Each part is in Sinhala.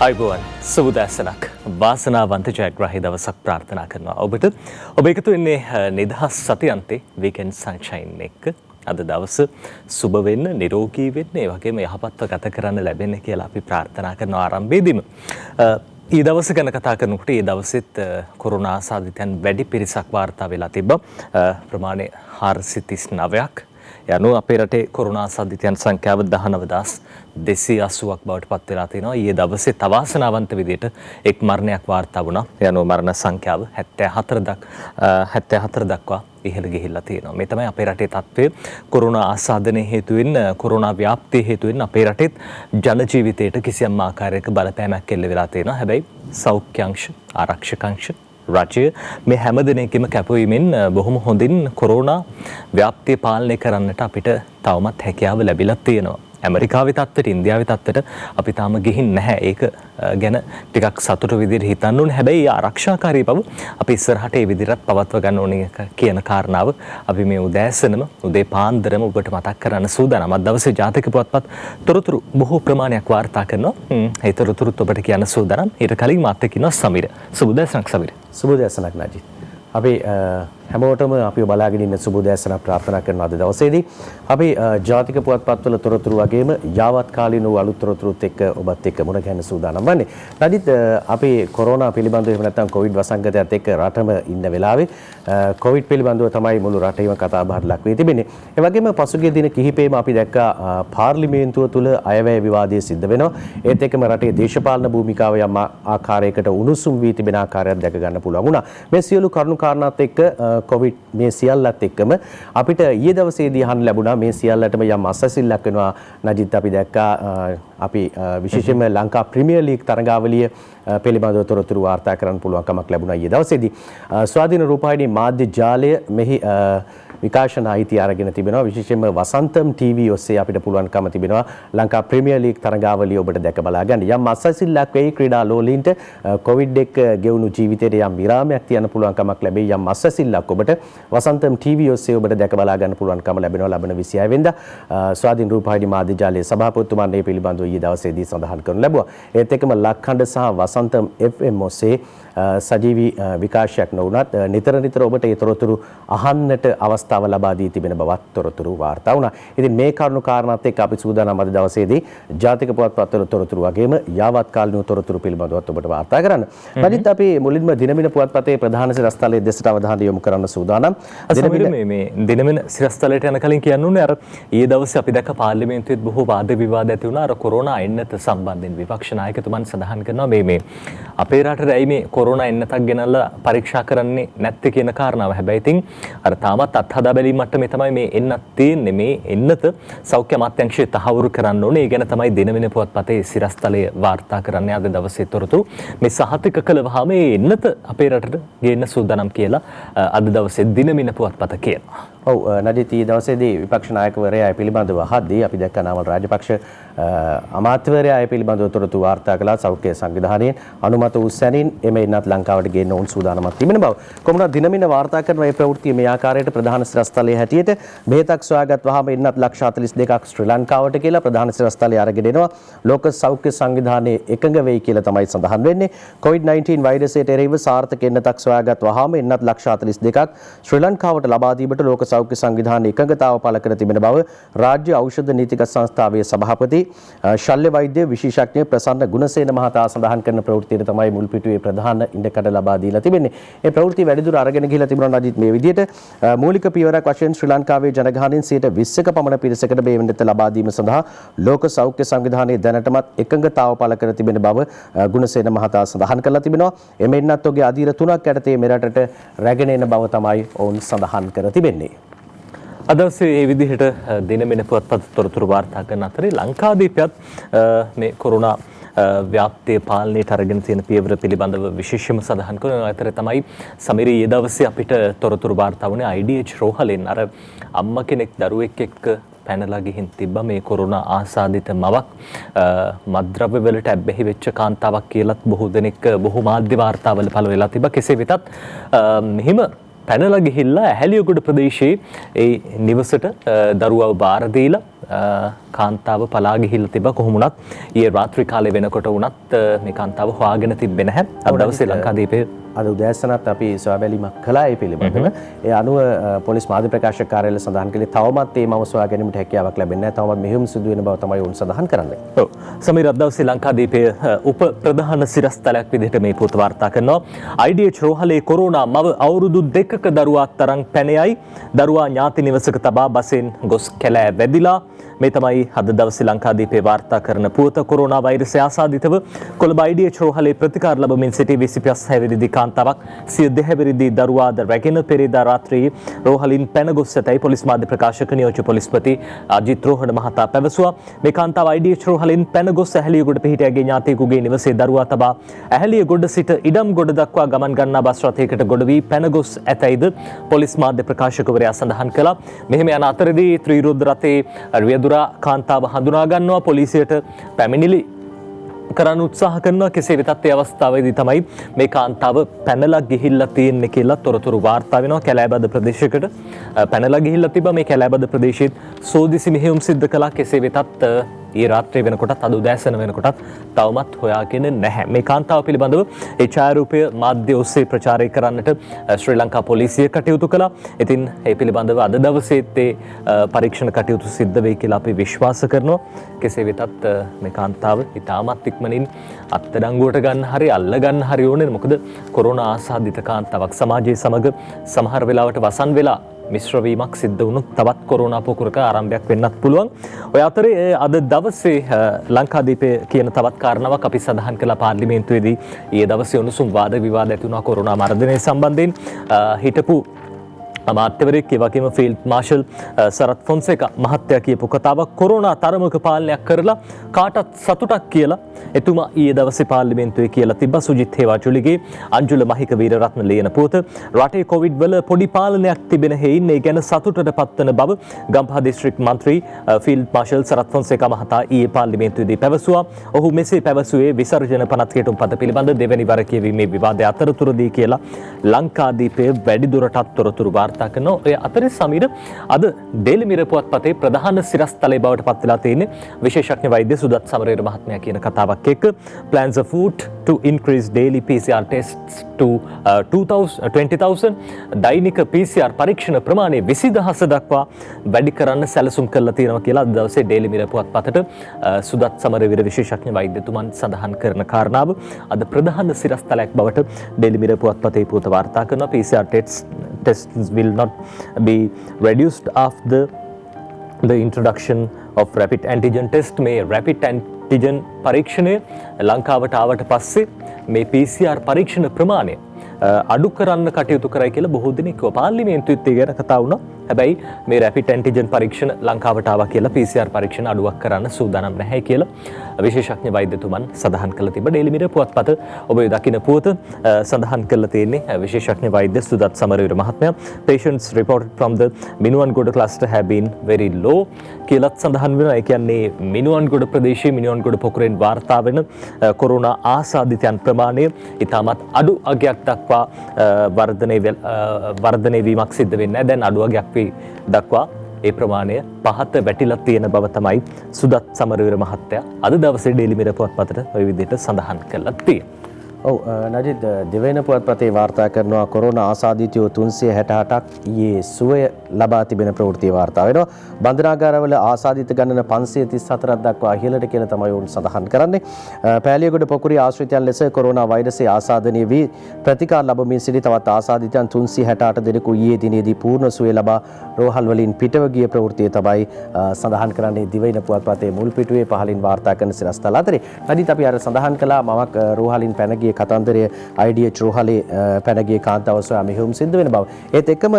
අයිබෝවන් සුබදැසනක් වාසනාවන්ත ජයග්‍රාහී දවසක් ප්‍රාර්ථනා කරනවා ඔබට. ඔබ එකතු වෙන්නේ නිදහස් සතියන්තේ වීකෙන්ඩ් සන්ෂයින් එක්ක. අද දවස සුබ වෙන්න, නිරෝගී වෙන්න, ඒ වගේම යහපත්ව ගත කරන්න ලැබෙන්න කියලා අපි ප්‍රාර්ථනා කරන ආරම්භයේදීම ඊ දවස ගැන කතා කරනකොට ඊ දවසෙත් කොරෝනා ආසාදිතයන් වැඩි පිරිසක් වාර්තා වෙලා තිබ්බා. ප්‍රමාණය 439ක්. යනු අපේ රටේ කොරෝනා ආසාදිතයන් සංඛ්‍යාව 19280ක් බවට පත් වෙලා තිනවා. ඊයේ දවසේ තවාසනාවන්ත විදිහට එක් මරණයක් වාර්තා වුණා. යනු මරණ සංඛ්‍යාව 74 දක්වා ඉහළ ගිහිල්ලා තියෙනවා. මේ තමයි අපේ රටේ තත්ත්වය. කොරෝනා ආසාදනයේ හේතුවෙන්, කොරෝනා ව්‍යාප්තිය හේතුවෙන් අපේ රටේත් ජන ජීවිතයට කිසියම් ආකාරයක බලපෑමක් එල්ල වෙලා තියෙනවා. හැබැයි සෞඛ්‍ය අංශ, ආරක්ෂක අංශ, රජය මේ හැම දිනකම කැපවීමෙන් බොහොම හොඳින් කොරෝනා ව්‍යාප්තිය පාලනය කරන්නට අපිට තවමත් හැකියාව ලැබිලා තියෙනවා. ඇමරිකාවේ තත්ත්වයට, ඉන්දියාවේ තත්ත්වයට අපි තාම ගිහින් නැහැ. ඒක ගැන ටිකක් සතුටු විදිහට හිතන්න ඕනේ. හැබැයි ආරක්ෂාකාරී බව අපි ඉස්සරහට ඒ විදිහට පවත්ව ගන්න ඕනේ කියන කාරණාව අපි මේ උදෑසනම, උදේ පාන්දරම ඔබට මතක් කරන්න සූදානම්. අද දවසේ ජාතික පුවත්පත් තොරතුරු බොහෝ ප්‍රමාණයක් වාර්තා කරනවා. ඒ තොරතුරුත් ඔබට කියන්න සූදානම්. ඊට කලින් මාත් එක්ක ඉන්නවා සමීර. සුබ උදෑසනක් සමීර. සුබ උදෑසනක් නජිත්. අපි හැමෝටම අපිව බලාගෙන ඉන්න සුබ උදෑසනක් ප්‍රාර්ථනා කරන අද දවසේදී අපි ජාතික පුවත්පත්වල තොරතුරු වගේම යාවත් කාලීන වූ අලුත් තොරතුරුත් එක්ක ඔබත් එක්ක මුණ ගැහෙන්න සූදානම් වන්නේ. නජිත් අපි කොරෝනා පිළිබඳව එහෙම නැත්නම් කොවිඩ් වසංගතයත් එක්ක රටම ඉන්න වෙලාවේ කොවිඩ් පිළිබඳව තමයි මුළු රටේම කතා බහට ලක් වී තිබෙන්නේ. ඒ වගේම පසුගිය දින කිහිපෙම අපි දැක්කා පාර්ලිමේන්තුව තුල අයවැය විවාදයේ සිද්ධ වෙනවා. ඒත් එක්කම රටේ දේශපාලන භූමිකාව යම් ආකාරයකට උණුසුම් වී තිබෙන ආකාරයක් දැක ගන්න පුළුවන් වුණා. මේ සියලු කරුණු කාරණාත් එක්ක කොවිඩ් මේ සියල්ලත් එක්කම අපිට ඊයේ දවසේදී අහන්න ලැබුණා මේ සියල්ලටම යම් අසසිල්ලක් වෙනවා. නජිත් අපි දැක්කා අපි විශේෂයෙන්ම ලංකා ප්‍රීමියර් ලීග් තරගාවලිය පිළිබඳව තොරතුරු වාර්තා කරන්න පුළුවන් කමක් ලැබුණා ඊයේ දවසේදී. ස්වාධීන රූපවාහිනී මාධ්‍ය ජාලය මෙහි විකාශන අයිතිය අරගෙන තිබෙනවා. විශේෂයෙන්ම වසන්තම් ටීවී ඔස්සේ අපිට පුළුවන්කම තිබෙනවා ලංකා ප්‍රීමියර් ලීග් තරගාවලිය ඔබට දැක බලා ගන්න. යම් අසසිල්ලක් වෙයි ක්‍රීඩා ලෝලීන්ට කොවිඩ් එක්ක ගෙවුණු ජීවිතයට යම් විරාමයක් තියන්න පුළුවන් කමක් ලැබෙයි. යම් අසසිල්ලක් ඔබට වසන්තම් ටීවී ඔස්සේ ඔබට දැක බලා ගන්න පුළුවන්කම ලැබෙනවා. ලබන 26 වෙනිදා ස්වාධීන රූපවාහිනී මාධ්‍ය ජාලයේ සභාපතිතුමන් මේ පිළිබඳව ඊයේ දවසේදී සඳහන් කරනු ලැබුවා. ඒත් එක්කම ලක්හඬ සහ වසන්තම් FM ඔස්සේ සජීවී විකාශයක් නොවුනත් නිතර ඔබට ඒ තොරතුරු අහන්නට අවස්ථාව ලබා දී තිබෙන බවත් තොරතුරු වාර්තා වුණා. ඉතින් මේ කරුණු කාරණාත් එක්ක අපි සූදානම් අද දවසේදී ජාතික පුවත්පත්වල තොරතුරු වගේම යාවත් කාලීන තොරතුරු පිළිබඳවත් ඔබට වාර්තා කරන්න. අනිත් අපි මුලින්ම දිනමින පුවත්පතේ ප්‍රධාන සිරස්තලයේ දෙසට අවධානය යොමු කරන්න සූදානම්. මේ දිනමින සිරස්තලයට යන කලින් කියන්න ඕනේ අර ඊයේ දවසේ අපි දැක්ක පාර්ලිමේන්තුවේත් බොහෝ වාද විවාද ඇති වුණා අර කොරෝනා එන්නත සම්බන්ධයෙන්. විපක්ෂ නායකතුමන් සඳහන් කරනවා මේ අපේ රටේ ඇයි මේ කොරෝනා එන්නතක් ගෙනල්ලා පරීක්ෂා කරන්නේ නැත්තේ කියන කාරණාව. හැබැයි ඉතින් අර තාමත් අත්හදා බැලීම මට්ටමේ තමයි මේ එන්නත් තියෙන්නේ. මේ එන්නත සෞඛ්‍ය අමාත්‍යාංශය තහවුරු කරන්න ඕනේ. ඒ ගැන තමයි දිනමින පුවත්පතේ සිරස්තලය වාර්තා කරන්නේ අද දවසේ තොරතුරු. මේ සහතික කළවහම මේ එන්නත අපේ රටට ගේන්න සූදානම් කියලා අද දවසේ දිනමින පුවත්පත කියනවා. ඔව් නජිත් ඊ දවසේදී විපක්ෂ නායකවරයා ඒ පිළිබඳව අහද්දී අපි දැක්ක නාමල් රාජපක්ෂ අමාත්‍යවරයා ඒ පිළිබඳව තොරතුරු වාර්තා කළා. සෞඛ්‍ය සංවිධානයෙන් අනුමත වූ සැනින් එමෙන්නත් ලංකාවට ගේන්න උන් සූදානමක් තිබෙන බව. කොමුණත් දිනමින වාර්තා කරන මේ ප්‍රවෘත්තිය මේ ආකාරයට ප්‍රධාන සිරස්තලයේ හැටියට බෙහෙතක් සොයාගත් වහම එන්නත් ලක්ෂ 42ක් ශ්‍රී ලංකාවට කියලා ප්‍රධාන සිරස්තලයේ අරගෙන එනවා. ලෝක සෞඛ්‍ය සංවිධානයේ එකඟ වෙයි කියලා තමයි සඳහන් වෙන්නේ. COVID-19 වෛරසයට එරෙහිව සාර්ථක එන්නතක් සොයාගත් වහම එන්නත් ලක්ෂ 42ක් ශ්‍රී ලංකාවට ලබා දීමට ලෝක සෞඛ්‍ය සංවිධානයේ එකඟතාව පළ කර තිබෙන බව රාජ්‍ය ඖෂධ නීතිගත සංස්ථාවේ සභාපති ශල්‍ය වෛද්‍ය විශේෂඥ ප්‍රසන්න ගුණසේන මහතා සඳහන් කරන ප්‍රවෘත්තියට තමයි මුල් පිටුවේ ප්‍රධාන ඉඩකඩ ලබා දීලා තිබෙන්නේ. මේ ප්‍රවෘත්තිය වැඩිදුර අරගෙන ගිහිලා තිබුණා නජිත් මේ විදිහට මූලික පියවරක් වශයෙන් ශ්‍රී ලංකාවේ ජනගහනයෙන් 20%ක පමණ පිරිසකට මේ වෙනත ලබා දීම සඳහා ලෝක සෞඛ්‍ය සංවිධානයේ දැනටමත් එකඟතාව පළ කර තිබෙන බව ගුණසේන මහතා සඳහන් කරලා තිබෙනවා. එමෙන්නත් ඔහුගේ අධීර 3ක් යටතේ මෙරටට රැගෙන එන බව තමයි ඔවුන් සඳහන් කර තිබෙන්නේ. අදවසේ මේ විදිහට දිනමින පුවත්පත් තොරතුරු වාර්තා කරන අතරේ ලංකාදීපයත් මේ කොරෝනා ව්‍යාප්තිය පාලනයට අරගෙන තියෙන පියවර පිළිබඳව විශේෂම සඳහන් කරන අතර තමයි සමීර ඊයේ දවසේ අපිට තොරතුරු වාර්තා වුණේ IDH රෝහලෙන් අර අම්මා කෙනෙක් දරුවෙක් එක්ක පැනලා ගිහින් තිබ්බා මේ කොරෝනා ආසාදිත මවක් මත්ද්‍රව්‍ය වලට ඇබ්බැහි වෙච්ච කාන්තාවක් කියලත් බොහෝ දෙනෙක් බොහෝ මාධ්‍ය වාර්තාවල පළ වෙලා තිබ්බා. කෙසේ වෙතත් මෙහිම පැනලා ගිහිල්ලා ඇහැලියගොඩ ප්‍රදේශයේ ඒ නිවසට දරුවව බාර දීලා කාන්තාව පලා ගිහිල්ලා තිබ්බා. කොහොම වුණත් ඊයේ රාත්‍රී කාලේ වෙනකොට වුණත් මේ කාන්තාව හොයාගෙන තිබෙන්නේ නැහැ. අද දවසේ ලංකාදීපේ අද උදෑසනත් අපි සොයා බැලීමක් කළා ඒ පිළිබඳව. ඒ අනුව පොලිස් මාධ්‍ය ප්‍රකාශක කාර්යාලය සඳහන් කළේ තවමත් මේ මම සොයා ගැනීමට හැකියාවක් ලැබෙන්නේ නැහැ. තවමත් මෙහෙයුම් සිදු වෙන බව තමයි උන් සඳහන් කරන්නේ. ඔව්. සමීර අද දවසේ ලංකාදීපයේ උප ප්‍රධාන සිරස්තලයක් විදිහට මේ පුවත වාර්තා කරනවා. IDH රෝහලේ කොරෝනා මව අවුරුදු 2ක දරුවා තරම් පැනයයි. දරුවා ඥාති නිවසක තබා බසෙන් ගොස් කැලෑ වැදිලා. මේ තමයි අද දවසේ ලංකාදීපේ වාර්තා කරන පුවත. කොරෝනා වෛරසය ආසාදිතව කොළඹ IDH රෝහලේ ප්‍රතිකාර ලැබමින් සිටි 25 හැවිරිදි කාන්තාවක් සිය දෙහැවිරිදි දරුවාද රැගෙන පෙරේදා රාත්‍රියේ රෝහලින් පැන ගොස් ඇතැයි පොලිස් මාධ්‍ය ප්‍රකාශක නියෝජ්‍ය පොලිස්පති අජිත් රෝහණ මහතා පැවසුවා. මේ කාන්තාව IDH රෝහලින් පැන ගොස් ඇහැලියගොඩ පිහිටියාගේ ඥාතියෙකුගේ නිවසේ දරුවා තබා ඇහැලියගොඩ සිට ඉඩම්ගොඩ දක්වා ගමන් ගන්නා බස් රථයකට ගොඩ වී පැන ගොස් ඇතැයිද පොලිස් මාධ්‍ය ප්‍රකාශකවරයා සඳහන් කළා. මෙහෙම යන අතරදී ත්‍රිවිරුද්ධ රථයේ රියදුරා කාන්තාව හඳුනා ගන්නවා. පොලිසියට පැමිණිලි කරන්න උත්සාහ කරනවා. කෙසේ වෙතත් ඒ අවස්ථාවේදී තමයි මේ කාන්තාව පැනලා ගිහිල්ලා තියෙන්නේ කියලා තොරතුරු වාර්තා වෙනවා. කැලෑබද ප්‍රදේශයකට පැනලා ගිහිල්ලා තිබ්බා. මේ කැලෑබද ප්‍රදේශයේ සෝදිසි මෙහෙයුම් සිද්ධ කළා. කෙසේ වෙතත් ඊ රාත්‍රියේ වෙනකොටත් අද උදෑසන වෙනකොටත් තවමත් හොයාගෙන නැහැ. මේ කාන්තාව පිළිබඳව ඒ ඡායාරූපය මාධ්‍ය ඔස්සේ ප්‍රචාරය කරන්නට ශ්‍රී ලංකා පොලිසිය කටයුතු කළා. ඉතින් ඒ පිළිබඳව අද දවසේත් ඒ පරීක්ෂණ කටයුතු සිද්ධ වෙයි කියලා අපි විශ්වාස කරනවා. කෙසේ වෙතත් මේ කාන්තාව ඉතාමත් ඉක්මනින් අත්අඩංගුවට ගන්න හරි අල්ල ගන්න හරි ඕනේ. මොකද කොරෝනා ආසාදිත කාන්තාවක් සමාජයේ සමග සමහර වෙලාවට වසන් වෙලා මිශ්‍රවීමක් සිද්ධ වුණොත් තවත් කොරෝනා පොකුරක ආරම්භයක් වෙන්නත් පුළුවන්. ඔය අතරේ අද දවසේ ලංකාදීපේ කියන තවත් කාරණාවක් අපි සඳහන් කළා පාර්ලිමේන්තුවේදී. ඊයේ දවසේ උණුසුම් වාද විවාද ඇති වුණා කොරෝනා මර්ධනය සම්බන්ධයෙන්. හිටපු අමාත්‍යවරයෙක් ඒ වගේම ෆීල්ඩ් මාර්ෂල් සරත් ෆොන්සේකා මහත්තයා කියපු කතාවක් කොරෝනා තරමක පාලනයක් කරලා කාටත් සතුටක් කියලා එතුමා ඊයේ දවසේ පාර්ලිමේන්තුවේ කියලා තිබ්බා. සුජිත් හේවාචුලිගේ අංජුල මහික වීරරත්න ලියන පුවත. රටේ කොවිඩ් වල පොඩි පාලනයක් තිබෙන හේයින් ඒ ගැන සතුටට පත්වන බව ගම්පහ දිස්ත්‍රික් මන්ත්‍රී ෆීල්ඩ් මාර්ෂල් සරත් ෆොන්සේකා මහතා ඊයේ පාර්ලිමේන්තුවේදී පැවසුවා. ඔහු මෙසේ පැවසුවේ විසර්ජන පනත් කෙටුම්පත පිළිබඳ දෙවැනි වර කියවීමේ විවාදය අතරතුරදී කියලා ලංකාදීපයේ වැඩිදුරටත් තොරතුරු වාර්තා කරනවා. ඔය අතරේ සමීර අද ඩේලි මිරර් පුවත්පතේ ප්‍රධාන සිරස්තලයේ බවට පත් වෙලා තියෙන්නේ විශේෂඥ වෛද්‍ය සුදත් සමරේර මහත්මයා කියන කතාවක් එක්ක. plans afoot to increase daily PCR tests to 20,000 දෛනික PCR පරීක්ෂණ ප්‍රමාණය 20000 දක්වා වැඩි කරන්න සැලසුම් කරලා තියෙනවා කියලා අද දවසේ ඩේලි මිරර් පුවත්පතට සුදත් සමරේර විශේෂඥ වෛද්‍යතුමන් සඳහන් කරන කාරණාව අද ප්‍රධාන සිරස්තලයක් බවට ඩේලි මිරර් පුවත්පතේ පුවත වාර්තා කරනවා. PCR tests will not be reduced after the introduction of rapid antigen test. මේ rapid antigen පරීක්ෂණය ලංකාවට ආවට පස්සේ මේ PCR පරීක්ෂණ ප්‍රමාණය අඩු කරන්න කටයුතු කරයි කියලා බොහෝ දෙනෙක් කිව්වා. පාර්ලිමේන්තුවෙත් ඒ ගැන කතා වුණා. හැබැයි මේ රැපිඩ් ඇන්ටිජන් පරීක්ෂණ ලංකාවට ආවා කියලා PCR පරීක්ෂණ අඩුවක් කරන්න සූදානම් නැහැ කියලා විශේෂඥ වෛද්‍යතුමන් සඳහන් කළ තිබ්බා. ඩේලි මිරර් පුවත්පත ඔබ දකින පුවත සඳහන් කරලා තියෙන්නේ විශේෂඥ වෛද්‍ය සුදත් සමරවීර මහත්මයා. Patients reported from the Minuwangoda cluster have been very low කියලාත් සඳහන් වෙනවා. ඒ කියන්නේ මිනුවන්ගොඩ ප්‍රදේශයේ මිනුවන්ගොඩ පොකුරෙන් වාර්තා වෙන කොරෝනා ආසාදිතයන් ප්‍රමාණය ඉතාමත් අඩු අගයක් දක්වා වර්ධනය වීමක් සිද්ධ වෙන්නේ නැහැ. දැන් අඩු අගයක් දක්වා ඒ ප්‍රමාණය පහත වැටිලා තියෙන බව තමයි සුදත් සමරවීර මහත්තයා අද දවසේ ඩේලි මිරර් පුවත්පතට ওই විදිහට සඳහන් කරලා තියෙනවා. ඔව් නජිත් දෙවන පුවත්පතේ වාර්තා කරනවා කොරෝනා ආසාදිතයෝ 368ක් ඊයේ සුවය ලබා තිබෙන ප්‍රවෘත්ති වාර්තා වෙනවා. බන්ධනාගාරවල ආසාදිත ගණන 534ක් දක්වා ඉහළට කියලා තමයි උන් සඳහන් කරන්නේ. පෑලියගොඩ පොකුරිය ආශ්‍රිතයන් ලෙස කොරෝනා වෛරසය ආසාදනය වී ප්‍රතිකාර ලැබමින් සිටි තවත් ආසාදිතයන් 368 දෙනෙකු ඊයේ දිනේදී පූර්ණ සුවය ලබා රෝහල් වලින් පිටව ගිය ප්‍රවෘත්තිය තමයි සඳහන් කරන්නේ දිවයින පුවත්පතේ මුල් පිටුවේ පහලින් වාර්තා කරන සිරස්තල අතරේ. නජිත් අපි අර සඳහන් කළා මමක් රෝහලින් පැන ගිය කතන්දරය IDH රෝහලේ පැනගිය කාන්තාව සොයා මෙහෙයුම් සිද්ධ වෙන බව. ඒත් එක්කම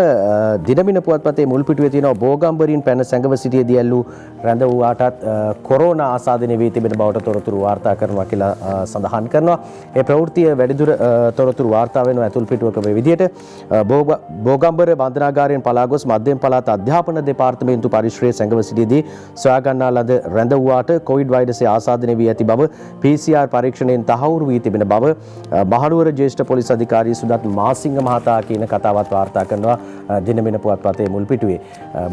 දිනමින පුවත්පතේ මුල් පිටුවේ තියෙනවා බෝගම්බරින් පැන සැඟව සිටියේදී ඇල්ලූ රැඳ වූාටත් කොරෝනා ආසාදනය වී තිබෙන බවට තොරතුරු වාර්තා කරනවා කියලා සඳහන් කරනවා. ඒ ප්‍රවෘත්තිය වැඩිදුර තොරතුරු වාර්තා වෙනවා ඇතුල් පිටුවක මේ විදිහට බෝගම්බර බන්ධනාගාරයෙන් පලා ගොස් මධ්‍යම පළාත අධ්‍යාපන දෙපාර්තමේන්තු පරිශ්‍රයේ සැඟව සිටියේදී සොයා ගන්නා ලද රැඳ වූාට කොවිඩ් වෛරසය ආසාදනය වී ඇති බව PCR පරීක්ෂණයෙන් තහවුරු වී තිබෙන බව මහනුවර ජ්‍යෙෂ්ඨ පොලිස් අධිකාරී සුදත් මාසිංහ මහතා කියන කතාවත් වාර්තා කරනවා දිනමින පුවත්පතේ මුල් පිටුවේ.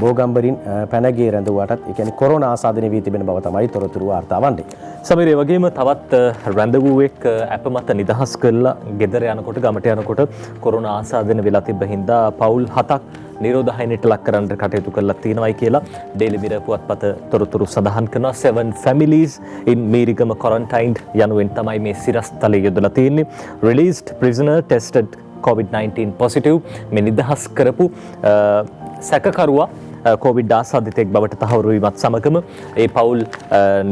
බෝගම්බරින් පැනගේ රැඳුවාටත් ඒ කියන්නේ කොරෝනා ආසාදනය වී තිබෙන බව තමයි තොරතුරු වාර්තා වන්නේ. සමීර, ඒ වගේම තවත් රැඳවුවෙක් අප මත නිදහස් කරලා ගෙදර යනකොට ගමට යනකොට කොරෝනා ආසාදනය වෙලා තිබ්බ හින්දා පවුල් 7ක් නිරෝධායනයට ලක් කරන්න කටයුතු කරලා තියෙනවායි කියලා ඩේලි මිරර් පුවත්පත තොරතුරු සඳහන් කරනවා. 7 families in Mirigama quarantined යනුවෙන් තමයි මේ සිරස්තලය යොදලා තියෙන්නේ. Released prisoner tested COVID-19 positive. මේ නිදහස් කරපු සැකකරුවා කොවිඩ් ආසාදිතෙක් බවට තහවුරු වීමත් සමගම ඒ පවුල්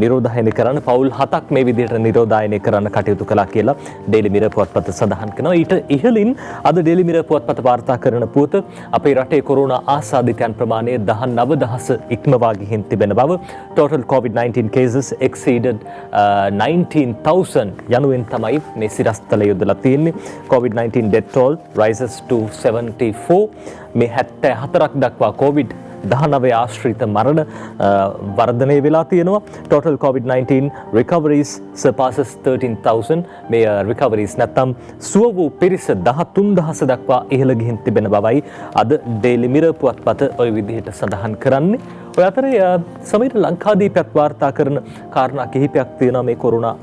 නිරෝධායනය කරන්න පවුල් 7ක් මේ විදිහට නිරෝධායනය කරන්න කටයුතු කළා කියලා ඩේලි මිරර් පුවත්පත සඳහන් කරනවා. ඊට ඉහළින් අද ඩේලි මිරර් පුවත්පත වාර්තා කරන පුවත අපේ රටේ කොරෝනා ආසාදිතයන් ප්‍රමාණය 19000 ඉක්මවා ගිහින් තිබෙන බව. Total COVID-19 cases exceeded 19,000 යනුවෙන් තමයි මේ සිරස්තල යොදලා තියෙන්නේ. COVID-19 death toll rises to 74. මේ 74ක් දක්වා COVID 19 ආශ්‍රිත මරණ වර්ධනය වෙලා තියෙනවා. Total COVID-19 recoveries surpasses 13,000. මේ recoveries නැත්නම් සුව වූ පිරිස 13000 දක්වා ඉහළ ගිහින් තිබෙන බවයි අද Daily Mirror පුවත්පත ওই විදිහට සඳහන් කරන්නේ. ඔය අතරේ සමීර ලංකාදීපයක් වාර්තා කරන කාරණා කිහිපයක් තියෙනවා මේ කොරෝනා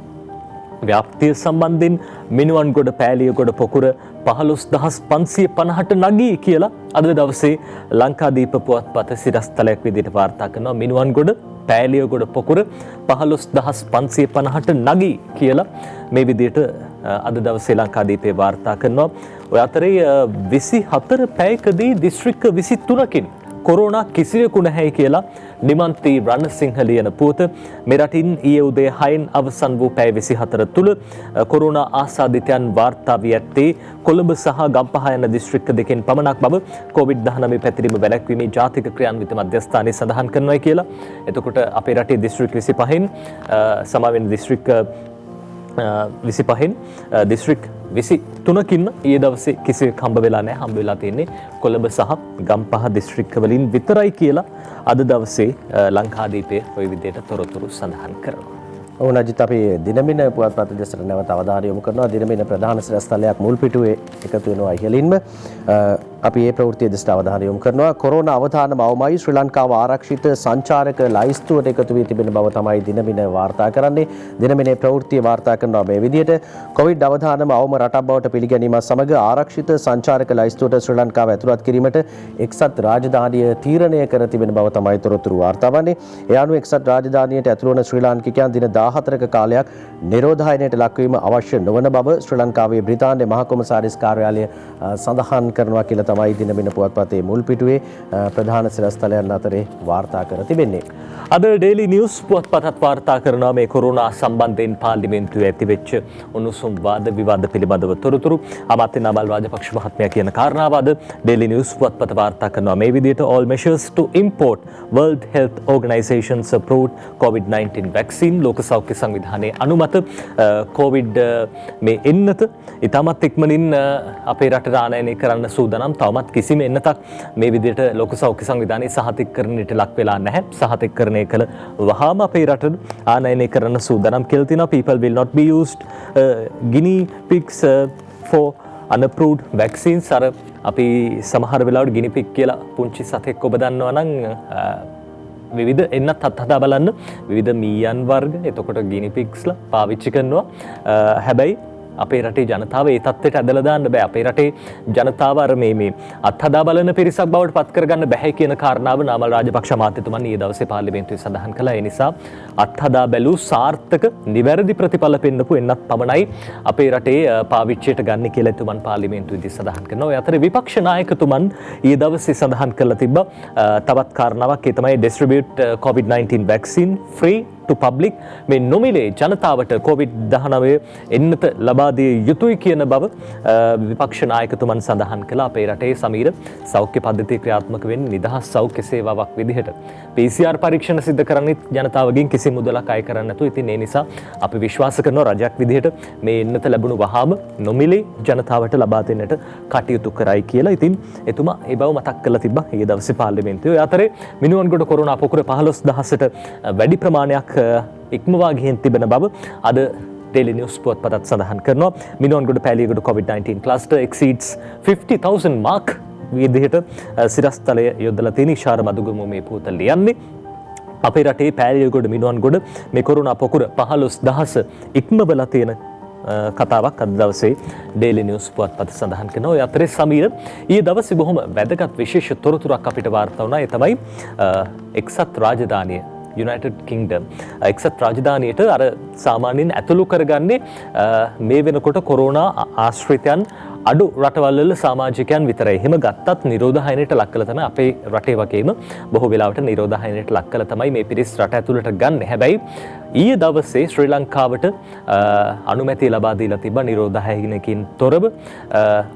ව්‍යාප්තිය සම්බන්ධයෙන්. මිනුවන්ගොඩ පෑලියගොඩ පොකුර 15550ට නගී කියලා අද දවසේ ලංකාදීප පුවත්පත සිරස්තලයක් විදිහට වාර්තා කරනවා. මිනුවන්ගොඩ පෑලියගොඩ පොකුර 15550ට නගී කියලා මේ විදිහට අද දවසේ ලංකාදීපේ වාර්තා කරනවා. ඔය අතරේ 24 පැයකදී දිස්ත්‍රික්ක 23කින් කොරෝනා කිසිවෙකු නැහැයි කියලා නිමන්ති රණසිංහ ලියන පුවත. මෙරටින් ඊයේ උදේ 6න් අවසන් වූ පැය 24 තුළ කොරෝනා ආසාදිතයන් වාර්තා වී ඇත්තේ කොළඹ සහ ගම්පහ යන දිස්ත්‍රික්ක දෙකෙන් පමණක් බව COVID-19 පැතිරීම වැළැක්වීමේ ජාතික ක්‍රියාන්විත මධ්‍යස්ථානයේ සඳහන් කරනවා කියලා. එතකොට අපේ රටේ දිස්ත්‍රික් 25න් සමාවෙන දිස්ත්‍රික් 25න් දිස්ත්‍රික් 23කින් ඊයේ දවසේ කිසිවෙක් හම්බ වෙලා නැහැ. හම්බ වෙලා තියෙන්නේ කොළඹ සහ ගම්පහ දිස්ත්‍රික්ක වලින් විතරයි කියලා අද දවසේ ලංකාදීපයේ ওই විදිහට තොරතුරු සඳහන් කරනවා. ඔව් නජිත්, අපි දිනමින පුවත්පත දෙසට නැවත අවධානය යොමු කරනවා. දිනමින ප්‍රධාන සිරස්තලයක් මුල් පිටුවේ එකතු වෙනවා ඉහළින්ම. අපි මේ ප්‍රවෘත්තිය දෙසට අවධානය යොමු කරනවා. කොරෝනා අවධානම අවමයි ශ්‍රී ලංකාව ආරක්ෂිත සංචාරක ලයිස්තුවට එකතු වී තිබෙන බව තමයි දිනමින වාර්තා කරන්නේ. දිනමිනේ ප්‍රවෘත්තිය වාර්තා කරනවා මේ විදිහට. කොවිඩ් අවධානම අවම රටක් බවට පිළිගැනීමත් සමග ආරක්ෂිත සංචාරක ලයිස්තුවට ශ්‍රී ලංකාව ඇතුළත් කිරීමට එක්සත් රාජධානිය තීරණය කර තිබෙන බව තමයි තොරතුරු වාර්තා වන්නේ. ඒ අනුව එක්සත් රාජධානියට ඇතුළු වන ශ්‍රී ලාංකිකයන් දින 14ක කාලයක් නිරෝධායනයට ලක්වීම අවශ්‍ය නොවන බව ශ්‍රී ලංකාවේ බ්‍රිතාන්‍ය මහ කොමසාරිස් කාර්යාලය සඳහන් කරනවා කියලා තමයි දිනමින පුවත්පතේ මුල් පිටුවේ ප්‍රධාන සිරස්තලයන් අතරේ වාර්තා කර තිබෙන්නේ. අද ඩේලි නිවුස් පුවත්පතත් වාර්තා කරනවා මේ කොරෝනා සම්බන්ධයෙන් පාර්ලිමේන්තුවේ ඇතිවෙච්ච උණුසුම් වාද විවාද පිළිබඳව තොරතුරු. අමාත්‍ය නාමල් රාජපක්ෂ මහත්මයා කියන කාරණාව අද ඩේලි නිවුස් පුවත්පත වාර්තා කරනවා මේ විදිහට. all measures to import World Health Organization's approved COVID-19 vaccine. ලෝක සෞඛ්‍ය සංවිධානයේ අනුමත කොවිඩ් මේ එන්නත ඉතාමත් ඉක්මනින් අපේ රටට ආනයනය කරන්න සූදානම්. තවමත් කිසිම එන්නතක් මේ විදිහට ලෝක සෞඛ්‍ය සංවිධානයේ සහතිකකරණයට ලක් වෙලා නැහැ. සහතිකකරණය කළ වහාම අපේ රටට ආනයනය කරන්න සූදානම් කියලා තියෙනවා. people will not be used guinea pigs for unapproved vaccines. අර අපි සමහර වෙලාවට guinea pig කියලා පුංචි සතෙක් ඔබ දන්නවා නම් විවිධ එන්නත් හදා බලන්න විවිධ මීයන් වර්ග එතකොට ගිනි පිග්ස්ලා පාවිච්චි කරනවා. හැබැයි අපේ රටේ ජනතාව ඒ තත්ත්වයට ඇදලා දාන්න බෑ. අපේ රටේ ජනතාව අර මේ අත්හදා බලන පිරිසක් බවට පත් කරගන්න බෑ කියන කාරණාව නාමල් රාජපක්ෂ මහත්මතුමන් ඊයේ දවසේ පාර්ලිමේන්තුවේ සඳහන් කළා. ඒ නිසා අත්හදා බැලූ සාර්ථක නිවැරදි ප්‍රතිඵල පෙන්නපු එන්නත් පමණයි අපේ රටේ පාවිච්චියට ගන්න කියලා එතුමන් පාර්ලිමේන්තුවේදී සඳහන් කරනවා. ඒ අතර විපක්ෂ නායකතුමන් ඊයේ දවසේ සඳහන් කළා තිබ්බා තවත් කාරණාවක්. ඒ තමයි distribute COVID-19 vaccine free to public. මේ නොමිලේ ජනතාවට COVID-19 එන්නත ලබා දිය යුතුයි කියන බව විපක්ෂ නායකතුමන් සඳහන් කළා. අපේ රටේ සමීර සෞඛ්‍ය පද්ධතිය ක්‍රියාත්මක වෙන්නේ නිදහස් සෞඛ්‍ය සේවාවක් විදිහට. PCR පරීක්ෂණ සිදු කරන්නේ ජනතාවගෙන් කිසි මුදලක් අය කරන්නේ නැතුව. ඉතින් ඒ නිසා අපි විශ්වාස කරනවා රජයක් විදිහට මේ එන්නත ලැබුණු වහාම නොමිලේ ජනතාවට ලබා දෙන්නට කටයුතු කරයි කියලා. ඉතින් එතුමා ඒ බව මතක් කරලා තිබ්බා ඊයේ දවසේ පාර්ලිමේන්තුවේ. අතරේ මිනුවන්ගොඩ කොරෝනා පොකුර 15000ට වැඩි ප්‍රමාණයක් ඉක්මවා ගිහින් තිබෙන බව අද Daily News පුවත්පතත් සඳහන් කරනවා. Minuwangoda Peliyagoda COVID-19 cluster exceeds 50,000 mark විදිහට සිරස්තලය යොදලා තියෙන ඉෂාර මදුගම මේ පුවත ලියන්නේ. අපේ රටේ පෑලියගොඩ මිනුවන්ගොඩ මේ කොරෝනා පොකුර 15,000 ඉක්මවලා තියෙන කතාවක් අද දවසේ Daily News පුවත්පත සඳහන් කරනවා. ඔය අතරේ සමීර ඊයේ දවසේ බොහොම වැදගත් විශේෂ තොරතුරක් අපිට වාර්තා වුණා. ඒ තමයි එක්සත් රාජධානිය United Kingdom එක්සත් රාජධානියට අර සාමාන්‍යයෙන් ඇතුළු කරගන්නේ මේ වෙනකොට කොරෝනා ආශ්‍රිතයන් අඩු රටවල් වල සමාජිකයන් විතරයි. එහෙම ගත්තත් නිරෝධායනයට ලක් කළ තමයි අපේ රටේ වගේම බොහෝ වෙලාවට නිරෝධායනයට ලක් කළ තමයි මේ පිරිස් රට ඇතුළට ගන්න. හැබැයි ඊයේ දවසේ ශ්‍රී ලංකාවට අනුමැතිය ලබා දීලා තිබ්බා නිරෝධායනකින් තොරව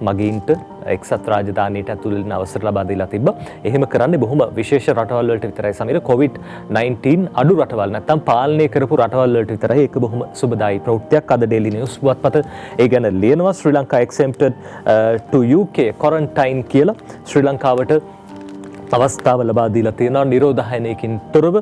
මගීන්ට එක්සත් රාජධානියට ඇතුළු වෙන්න අවසර ලබා දීලා තිබ්බා. එහෙම කරන්නේ බොහොම විශේෂ රටවල් වලට විතරයි. සමීර COVID-19 අඩු රටවල් නැත්තම් පාලනය කරපු රටවල් වලට විතරයි. ඒක බොහොම සුබදායි ප්‍රවෘත්තියක්. අද Daily News පුවත්පත ඒ ගැන ලියනවා. ශ්‍රී Lanka exempted to UK quarantine කියලා ශ්‍රී ලංකාවට අවස්ථාව ලබා දීලා තියෙනවා නිරෝධායනයකින් තොරව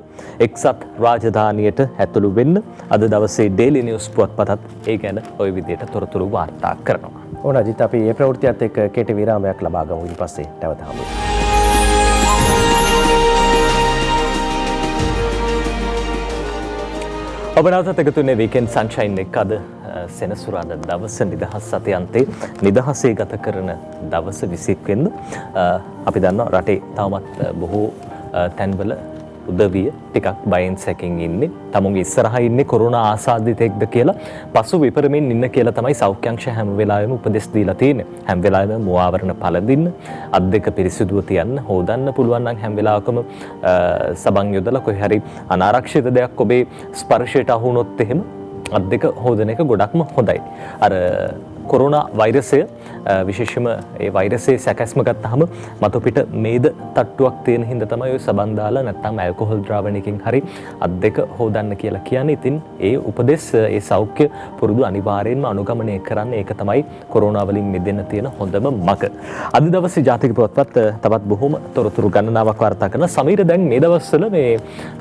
එක්සත් රාජධානියට ඇතුළු වෙන්න. අද දවසේ Daily News පුවත්පතත් ඒ ගැන ওই විදිහට තොරතුරු වාර්තා කරනවා. ඕන අජිත් අපි මේ ප්‍රවෘත්තියත් එක්ක කෙටි විරාමයක් ලබා ගමු. ඊට පස්සේ නැවත හමු වෙමු. ඔබ නැවතත් එකතු වෙන්නේ Weekend Sunshine එක. අද සෙනසුරාදා දවස නිදහස් සතියන්තේ නිදහසේ ගත කරන දවස 21 වෙනිදා. අපි දන්නවා රටේ තවමත් බොහෝ තැන්වල උදවිය ටිකක් බයෙන් සැකෙන් ඉන්නේ. තමුන්ගේ ඉස්සරහා ඉන්නේ කොරෝනා ආසාදිතෙක්ද කියලා පසු විපරමින් ඉන්න කියලා තමයි සෞඛ්‍ය අංශ හැම වෙලාවෙම උපදෙස් දීලා තියෙන්නේ. හැම වෙලාවෙම මුවාවරණ පළඳින්න, අත් දෙක පිරිසිදුව තියන්න, හොදන්න පුළුවන් නම් හැම වෙලාවකම සබන් යොදලා කොහේ හරි අනාරක්ෂිත දෙයක් ඔබේ ස්පර්ශයට අහු වුණොත් එහෙම අත් දෙක හොදන එක ගොඩක්ම හොඳයි. අර කොරෝනා වෛරසය විශේෂයෙන්ම ඒ වෛරසයේ සැකැස්ම ගත්තාම මතු පිට මේද තට්ටුවක් තියෙන හින්දා තමයි ඔය සබන් දාලා නැත්නම් ඇල්කොහොල් ද්‍රාවණයකින් හරි අත් දෙක හොදන්න කියලා කියන්නේ. ඉතින් ඒ උපදෙස් ඒ සෞඛ්‍ය පුරුදු අනිවාර්යයෙන්ම අනුගමනය කරන්න. ඒක තමයි කොරෝනා වලින් මිදෙන්න තියෙන හොඳම මඟ. අද දවසේ ජාතික පුවත්පත් තවත් බොහොම තොරතුරු ගණනාවක් වාර්තා කරන සමීර දැන් මේ දවස්වල මේ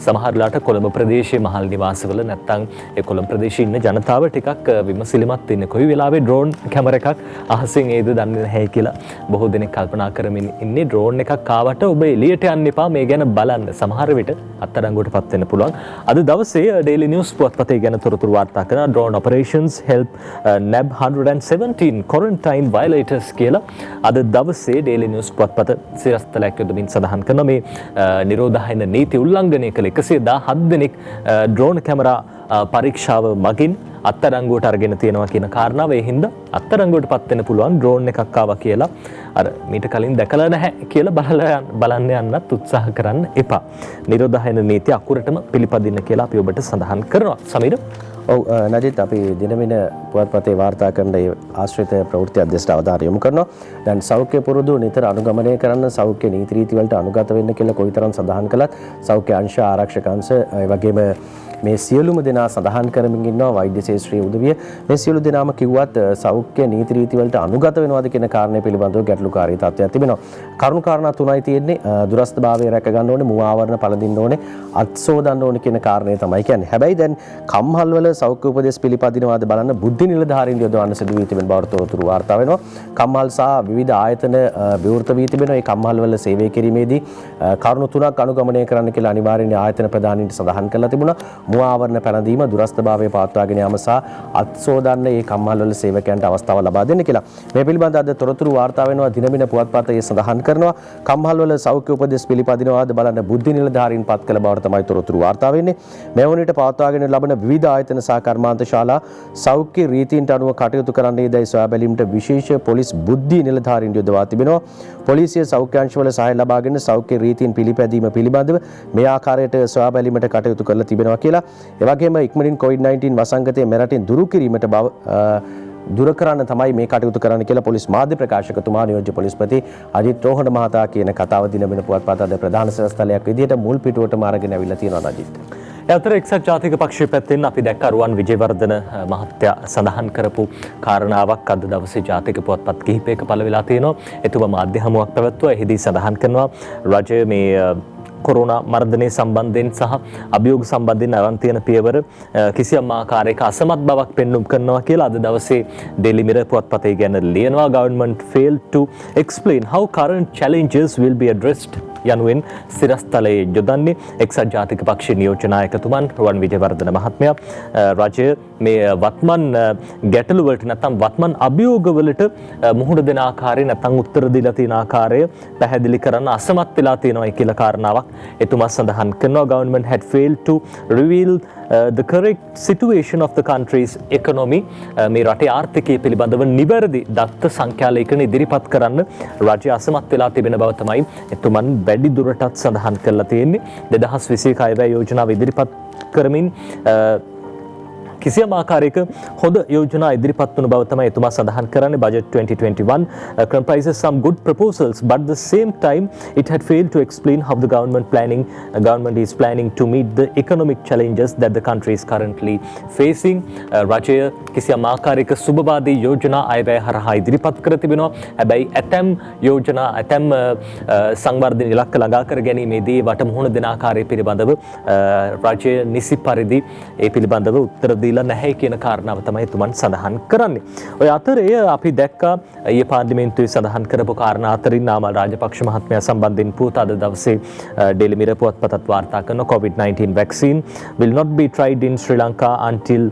සමහරලාට කොළඹ ප්‍රදේශයේ මහල් නිවාසවල නැත්නම් ඒ කොළඹ ප්‍රදේශයේ ඉන්න ජනතාව ටිකක් විමසිලිමත් වෙන්නේ. කොයි වෙලාවෙ ඩ්‍රෝන් කැමර එකක් අහසින් ඒද දන්නේ නැහැ කියලා බොහෝ දෙනෙක් කල්පනා කරමින් ඉන්නේ. ඩ්‍රෝන් එකක් ආවට ඔබ එළියට යන්න එපා මේ ගැන බලන්න. සමහර විට අත්අඩංගුවටපත් වෙන්න පුළුවන්. අද දවසේ Daily News පුවත්පතේ ගැන තොරතුරු වාර්තා කරන drone operations help nab 117 quarantine violators කියලා අද දවසේ Daily News පුවත්පත සිරස්තලයක් යොදමින් සඳහන් කරන මේ නිරෝධායන නීති උල්ලංඝනය කළ 117 දෙනෙක් drone කැමරා පරීක්ෂාව මගින් අත්අඩංගුවට අරගෙන තියෙනවා කියන කාරණාව. ඒ හින්දා අත්අඩංගුවට පත් වෙන්න පුළුවන් ඩ්‍රෝන් එකක් ආවා කියලා අර මීට කලින් දැකලා නැහැ කියලා බලන්න යන්නත් උත්සාහ කරන්න එපා. නිරෝධායන නීති අකුරටම පිළිපදින්න කියලා අපි ඔබට සඳහන් කරනවා. සමීර. ඔව් නජිත් අපි දිනමින පුවත්පතේ වාර්තා කරන ඒ ආශ්‍රිත ප්‍රවෘත්ති අධ්‍යක්ෂ අවධානය යොමු කරනවා. දැන් සෞඛ්‍ය පුරුදු නිතර අනුගමනය කරන්න සෞඛ්‍ය නීති රීති වලට අනුගත වෙන්න කියලා කොයිතරම් සඳහන් කළත් සෞඛ්‍ය අංශ ආරක්ෂක අංශ ඒ වගේම මේ සියලුම දෙනා සඳහන් කරමින් ඉන්නවා වෛද්‍ය ශාස්ත්‍රීය උදවිය. මේ සියලු දෙනාම කිව්වත් සෞඛ්‍ය නීති රීති වලට අනුගත වෙනවද කියන කාරණය පිළිබඳව ගැටලුකාරී තත්ත්වයක් තිබෙනවා. කරුණු කාරණා තුනයි තියෙන්නේ. දුරස්ථභාවය රැක ගන්න ඕනේ, මුව ආවරණ පළඳින්න ඕනේ, අත් සෝදන්න ඕනේ කියන කාරණේ තමයි කියන්නේ. හැබැයි දැන් කම්හල් වල සෞඛ්‍ය උපදෙස් පිළිපදිනවාද බලන්න බුද්ධි නිලධාරීන් යොදවන්න සිදු වී තිබෙන බවට තොරතුරු වාර්තා වෙනවා. කම්හල් සහ විවිධ ආයතන විවෘත වී තිබෙනවා. මේ කම්හල් වල සේවය කිරීමේදී කරුණු තුනක් අනුගමනය කරන්න කියලා අනිවාර්යයෙන් ආයතන ප්‍රධානීන්ට සඳහන් කරලා තිබුණා. මුව ආවරණ පැළඳීම, දුරස්ථභාවය පවත්වාගෙන යාම සහ අත් සෝදන්න මේ කම්හල් වල සේවකයන්ට අවස්ථාව ලබා දෙන්න කියලා. මේ පිළිබඳව අද තොරතුරු වාර්තා වෙනවා. දිනමින පුවත්පතේ සඳහන් කරනවා. කම්හල් වල සෞඛ්‍ය උපදෙස් පිළිපදිනවාද බලන්න බුද්ධි නිලධාරීන් පත් කළ බවට තමයි තොරතුරු වාර්තා වෙන්නේ. මේ වුණිට පවත්වාගෙන ලබන විවිධ ආයතන සහ කර්මාන්ත ශාලා සෞඛ්‍ය රීතීන්ට අනුව කටයුතු කරන්නේදයි සොයා බැලීමට විශේෂ පොලිස් බුද්ධි නිලධාරීන් යොදවා තිබෙනවා. පොලිසිය සෞඛ්‍ය අංශවල සහාය ලබාගෙන සෞඛ්‍ය රීතීන් පිළිපැදීම පිළිබඳව මේ ආකාරයට සොයා බැලීමට කටයුතු කරලා තිබෙනවා කියලා. ඒ වගේම ඉක්මනින් COVID-19 වසංගතය මෙරටින් දුරු කිරීමට දුර කරන්න තමයි මේ කටයුතු කරන්න කියලා පොලිස් මාධ්‍ය ප්‍රකාශකතුමා නියෝජ්‍ය පොලිස්පති අජිත් රෝහණ මහතා කියන කතාව දිනමින පුවත්පත අද ප්‍රධාන සිරස්තලයක් විදිහට මුල් පිටුවටම අරගෙන අවිල්ලා තියෙනවා අජිත්. අතර එක්සත් ජාතික පක්ෂයේ පැත්තෙන් අපි දැක්ක රුවන් විජේවර්ධන මහත්තයා සඳහන් කරපු කාරණාවක් අද දවසේ ජාතික පුවත්පත් කිහිපයක පළ වෙලා තියෙනවා. එතුමා මාධ්‍ය හමුවක් පැවැත්වුවා. එහිදී සඳහන් කරනවා රජය මේ කොරෝනා මර්ධනය සම්බන්ධයෙන් සහ අභියෝග සම්බන්ධයෙන් අරන් තියෙන පියවර කිසියම් ආකාරයක අසමත් බවක් පෙන්눔 කරනවා කියලා අද දවසේ Daily Mirror පුවත්පතේ ගැන ලියනවා. Government failed to explain how current challenges will be addressed යනුවෙන් සිරස්තලයේ යොදන්නේ එක්සත් ජාතික පක්ෂ නියෝජනායකතුමන් රුවන් විජේවර්ධන මහත්මයා රජය මේ වත්මන් ගැටලු වලට නැත්නම් වත්මන් අභියෝග වලට මුහුණ දෙන ආකාරය නැත්නම් උත්තර දීලා තියෙන ආකාරය පැහැදිලි කරන්න අසමත් වෙලා තියෙනවා කියලා කාරණාවක් එතුමා සඳහන් කරනවා. Government had failed to reveal the correct situation of the country's economy. මේ රටේ ආර්ථිකය පිළිබඳව නිවැරදි දත්ත සංඛ්‍යාලයකන ඉදිරිපත් කරන්න රජය අසමත් වෙලා තිබෙන බව තමයි එතුමන් වැඩි දුරටත් සඳහන් කරලා තියෙන්නේ. 2021 අයවැය යෝජනාව ඉදිරිපත් කරමින් කිසියම් ආකාරයක හොඳ යෝජනා ඉදිරිපත් වුණු බව තමයි එතුමා සඳහන් කරන්නේ. Budget 2021 comprises some good proposals, but at the same time it had failed to explain how the government is planning to meet the economic challenges that the country is currently facing. රජය කිසියම් ආකාරයක සුබවාදී යෝජනා අයවැය හරහා ඉදිරිපත් කර තිබෙනවා. හැබැයි ඇතැම් යෝජනා ඇතැම් සංවර්ධන ඉලක්ක ළඟා කර ගැනීමේදී වට මුහුණ දෙන ආකාරය පිළිබඳව රජය නිසි පරිදි ඒ පිළිබඳව උත්තර දීලා නැහැ කියන කාරණාව තමයි තුමන් සඳහන් කරන්නේ. ඔය අතරේ අපි දැක්කා ඊයේ පාර්ලිමේන්තුවේ සඳහන් කරපු කාරණා අතරින් නාමල් රාජපක්ෂ මහත්මයා සම්බන්ධයෙන් පුවත අද දවසේ Daily Mirror පුවත්පතත් වාර්තා කරන COVID-19 vaccine will not be tried in Sri Lanka until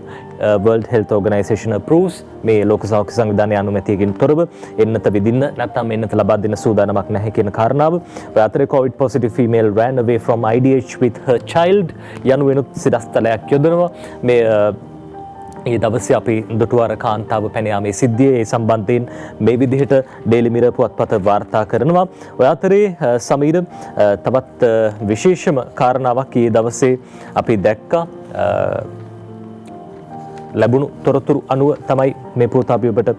World Health Organization approves. මේ ලෝක සෞඛ්‍ය සංවිධානයේ අනුමැතියකින් තොරව එන්නත විදින්න නැත්නම් එන්නත ලබා දෙන්න සූදානමක් නැහැ කියන කාරණාව. ඔය අතරේ COVID positive female ran away from IDH with her child යනුවෙනුත් සිරස්තලයක් යොදනවා. මේ ඒ දවසේ අපි දුටුවර කාන්තාව පැන යාමේ සිද්ධිය ඒ සම්බන්ධයෙන් මේ විදිහට Daily Mirror පුවත්පත වාර්තා කරනවා. ඔය අතරේ සමීර තවත් විශේෂම කාරණාවක් ඊයේ දවසේ අපි දැක්කා. ලැබුණු තොරතුරු අනුව තමයි මේ පුවත අපි ඔබට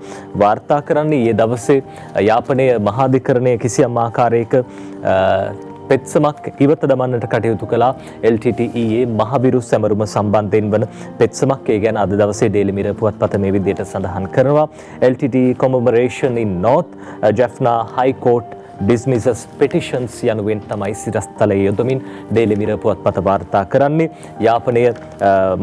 වාර්තා කරන්නේ. ඊයේ දවසේ යාපනයේ මහාධිකරණය කිසියම් ආකාරයක පෙත්සමක් ඉවත දමන්නට කටයුතු කළා. LTTE මහවිරු සැමරුම සම්බන්ධයෙන් වන පෙත්සමක් ඒ ගැන අද දවසේ Daily Mirror පුවත්පත මේ විදිහට සඳහන් කරනවා. LTTE commemoration in North Jaffna High Court dismisses petitions යනුවෙන් තමයි සිරස්තලයේ යොදමින් Daily Mirror පුවත්පත වාර්තා කරන්නේ. යාපනය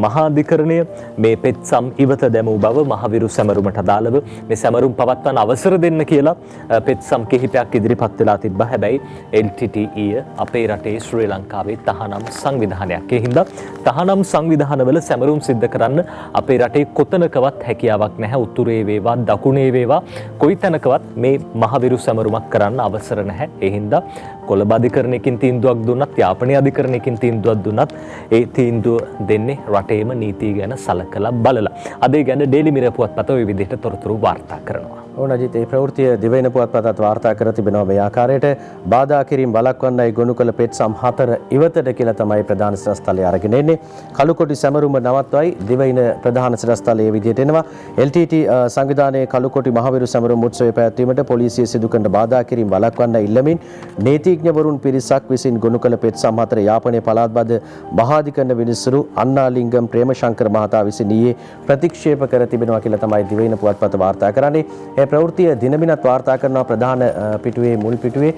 මහාධිකරණය මේ පෙත්සම් ඉවත දැමූ බව මහවිරු සැමරුමට අදාළව මේ සැමරුම් පවත්වන්න අවසර දෙන්න කියලා පෙත්සම් කිහිපයක් ඉදිරිපත් වෙලා තිබ්බා. හැබැයි LTTE අපේ රටේ ශ්‍රී ලංකාවේ තහනම් සංවිධානයක්. ඒ හින්දා තහනම් සංවිධානවල සැමරුම් සිද්ධ කරන්න අපේ රටේ කොතනකවත් හැකියාවක් නැහැ. උතුරේ වේවා දකුණේ වේවා කොයි තැනකවත් මේ මහවිරු සැමරුමක් කරන්න අවසර නැහැ. ඒ හින්දා කොළඹ අධිකරණයකින් තීන්දුවක් දුන්නත් යාපනයේ අධිකරණයකින් තීන්දුවක් දුන්නත් ඒ තීන්දුව දෙන්නේ රටේම නීතිය ගැන සලකලා බලලා. අද ඒ ගැන Daily Mirror පුවත්පත ওই විදිහට තොරතුරු වාර්තා කරනවා. ඕන අජිත් ඒ ප්‍රවෘත්තිය දිවයින පුවත්පතත් වාර්තා කර තිබෙනවා මේ ආකාරයට. බාධා කිරීම වළක්වන්නයි ගොනු කළ පෙත්සම් 4 ඉවතට කියලා තමයි ප්‍රධාන සිරස්තලය අරගෙන එන්නේ. කළුකොටි සැමරුම නවත්වයි දිවයින ප්‍රධාන සිරස්තලයේ විදිහට එනවා. LTT සංවිධානයේ කළුකොටි මහවිරු සැමරුම් උත්සවය පැවැත්වීමට පොලිසිය සිදු කරන බාධා කිරීම වළක්වන්න ඉල්ලමින් නීතිඥවරුන් පිරිසක් විසින් ගොනු කළ පෙත්සම් 4 යාපනයේ පළාත්බද මහාධිකරණ විනිසුරු අන්නාලිංගම් ප්‍රේමශංකර මහතා විසින් ඊයේ ප්‍රතික්ෂේප කර තිබෙනවා කියලා තමයි දිවයින පුවත්පත වාර්තා කරන්නේ. ඒ ප්‍රවෘත්තිය දිනමිනත් වාර්තා කරනවා ප්‍රධාන පිටුවේ මුල් පිටුවේ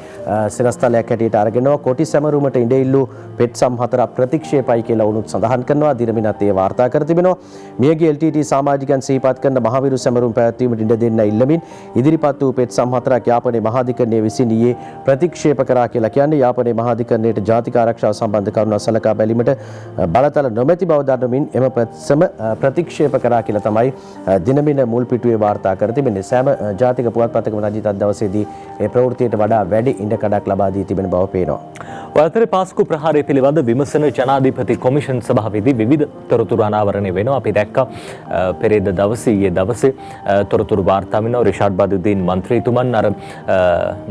සිරස්තලයක් හැටියට අරගෙනවා. කොටි සැමරුමට ඉඩ ඉල්ලූ පෙත්සම් 4 ප්‍රතික්ෂේපයි කියලා උනුත් සඳහන් කරනවා. දිනමිනත් ඒ වාර්තා කර තිබෙනවා. මියගිය LTT සමාජිකයන් සිහිපත් කරන මහවිරු සැමරුම් පැවැත්වීමට ඉඩ දෙන්න ඉල්ලමින් ඉදිරිපත් වූ පෙත්සම් 4ක් යාපනයේ මහාධිකරණයේ විසින් ඊයේ ප්‍රතික්ෂේප කරා කියලා කියන්නේ. යාපනයේ මහාධිකරණයට ජාතික ආරක්ෂාව සම්බන්ධ කරුණු සලකා බැලීමට බලතල නොමැති බව දන්වමින් එම පෙත්සම ප්‍රතික්ෂේප කරා කියලා තමයි දිනමින මුල් පිටුවේ වාර්තා කර තිබෙන්නේ. සෑම ජාතික පුවත්පතකම රජිත අද දවසේදී ඒ ප්‍රවෘත්තියට වඩා වැඩි ඉඩකඩක් ලබා දී තිබෙන බව පේනවා. ඔය අතරේ පාස්කු ප්‍රහාරය පිළිබඳ විමසන ජනාධිපති කොමිෂන් සභාවේදී විවිධ තොරතුරු අනාවරණය වෙනවා. අපි දැක්කා පෙරේද දවසේ ඊයේ දවසේ තොරතුරු වාර්තා වෙනවා. රිෂාඩ් බදුදීන් මන්ත්‍රීතුමන් අර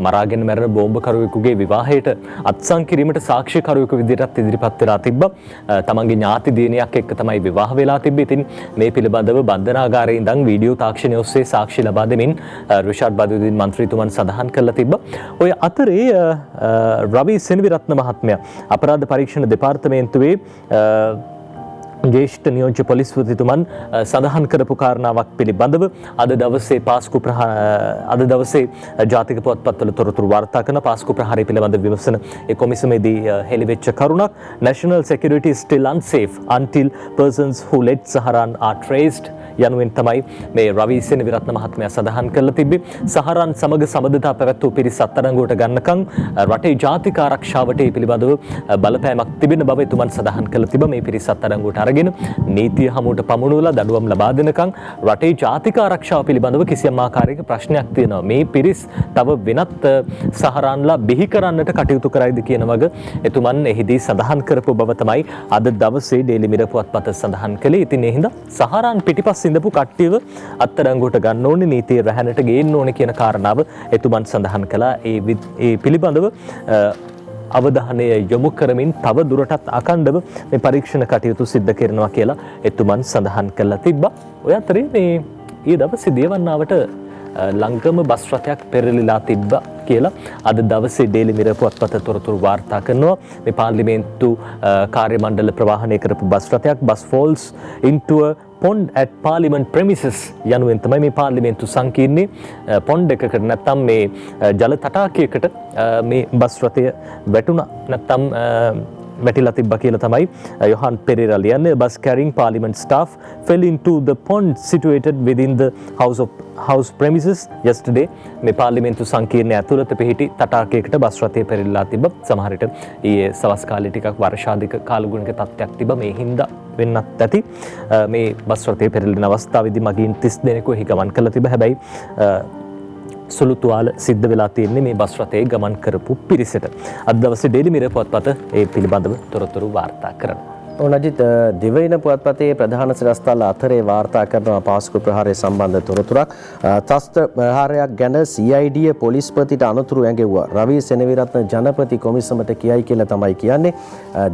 මරාගෙන මැරෙන බෝම්බකරුවෙකුගේ විවාහයට අත්සන් කිරීමට සාක්ෂිකරුවෙකු විදිහටත් ඉදිරිපත් වෙලා තිබ්බා. තමන්ගේ ඥාති දියණියක් එක්ක තමයි විවාහ වෙලා තිබ්බේ. ඉතින් මේ පිළිබඳව බන්ධනාගාරයේ ඉඳන් වීඩියෝ තාක්ෂණය ඔස්සේ සාක්ෂි ලබා දෙමින් රිෂාඩ් බදුදීන් මන්ත්‍රීතුමන් සඳහන් කරලා තිබ්බා. ඔය අතරේ රවි සෙනවිරත්න මහත්මයා අපරාධ පරීක්ෂණ දෙපාර්තමේන්තුවේ ජේෂ්ඨ නියෝජ්‍ය පොලිස්පතිතුමන් සඳහන් කරපු කාරණාවක් පිළිබඳව අද දවසේ ජාතික පුවත්පත්වල තොරතුරු වාර්තා කරන පාස්කු ප්‍රහාරය පිළිබඳ විමසන ඒ කොමිසමේදී හෙළිවෙච්ච කරුණක් national security is still unsafe until persons who led Saharan are traced යනුවෙන් තමයි මේ රවි සෙනවිරත්න මහත්මයා සඳහන් කරලා තිබ්බේ. සහරන් සමග සබඳතා පැවැත් වූ පිරිස් අත්අඩංගුවට ගන්නකම් රටේ ජාතික ආරක්ෂාවට ඒ පිළිබඳව බලපෑමක් තිබෙන බව එතුමන් සඳහන් කරලා තිබා. මේ පිරිස් අත්අඩංගුවට අරගෙන නීතිය හමුවට පමුණුවලා දඩුවම් ලබා දෙනකම් රටේ ජාතික ආරක්ෂාව පිළිබඳව කිසියම් ආකාරයක ප්‍රශ්නයක් තියෙනවා. මේ පිරිස් තව වෙනත් සහරන්ලා බිහි කරන්නට කටයුතු කරයිද කියන වග එතුමන් එහිදී සඳහන් කරපු බව තමයි අද දවසේ ඩේලි මිරර් පුවත්පත සඳහන් කළේ. ඉතින් ඒ හින්දා සහරන් පිටිපස්ස ඉඳපු කට්ටියව අත්අඩංගුවට ගන්න ඕනේ, නීතිය රැහැනට ගේන්න ඕනේ කියන කාරණාව එතුමන් සඳහන් කළා. ඒ පිළිබඳව අවධානය යොමු කරමින් තව දුරටත් අකණ්ඩව මේ පරීක්ෂණ කටයුතු සිද්ධ කරනවා කියලා එතුමන් සඳහන් කළා තිබ්බා. ඔය අතරේ මේ ඊ දවසේ දේවන්නාවට ලංගම බස් රථයක් පෙරලිලා තිබ්බා කියලා අද දවසේ ඩේලි මිරර් පුවත්පත තොරතුරු වාර්තා කරනවා. මේ පාර්ලිමේන්තු කාර්ය මණ්ඩල ප්‍රවාහනය කරපු බස් රථයක් bus falls into a pond at parliament premises යනුවෙන් තමයි මේ පාර්ලිමේන්තු සංකීර්ණයේ පොන්ඩ් එකකට නැත්නම් මේ ජල තටාකයකට මේ බස් රථය වැටුණා නැත්නම් වැටිලා තිබ්බා කියලා තමයි යොහන් පෙරේරා ලියන්නේ. bus carrying parliament staff fell into the pond situated within the house premises yesterday. මේ පාර්ලිමේන්තු සංකීර්ණය ඇතුළත පිහිටි තටාකයකට බස් රථය පෙරලිලා තිබ්බා. සමහර විට ඊයේ සවස් කාලේ ටිකක් වර්ෂාධික කාලගුණික තත්ත්වයක් තිබ්බා. මේ හින්දා වෙන්නත් ඇති මේ බස් රථය පෙරලෙන අවස්ථාවේදී මගීන් 30 දෙනෙකු එහි ගමන් කළා තිබ්බා. හැබැයි සුළු තුවාල සිද්ධ වෙලා තියෙන්නේ මේ බස් රථයේ ගමන් කරපු පිරිසට. අද දවසේ ඩේලි මිරර් පුවත්පත ඒ පිළිබඳව තොරතුරු වාර්තා කරනවා. නජිත් දිවයින පුවත්පතේ ප්‍රධාන සිරස්තල අතරේ වාර්තා කරනවා පාස්කු ප්‍රහාරය සම්බන්ධ තොරතුරක්. ත්‍රස්ත ප්‍රහාරයක් ගැන CID පොලිස්පතිට අනතුරු ඇඟෙව්වා. රවි සෙනවිරත්න ජනපති කොමිසමට කියයි කියලා තමයි කියන්නේ.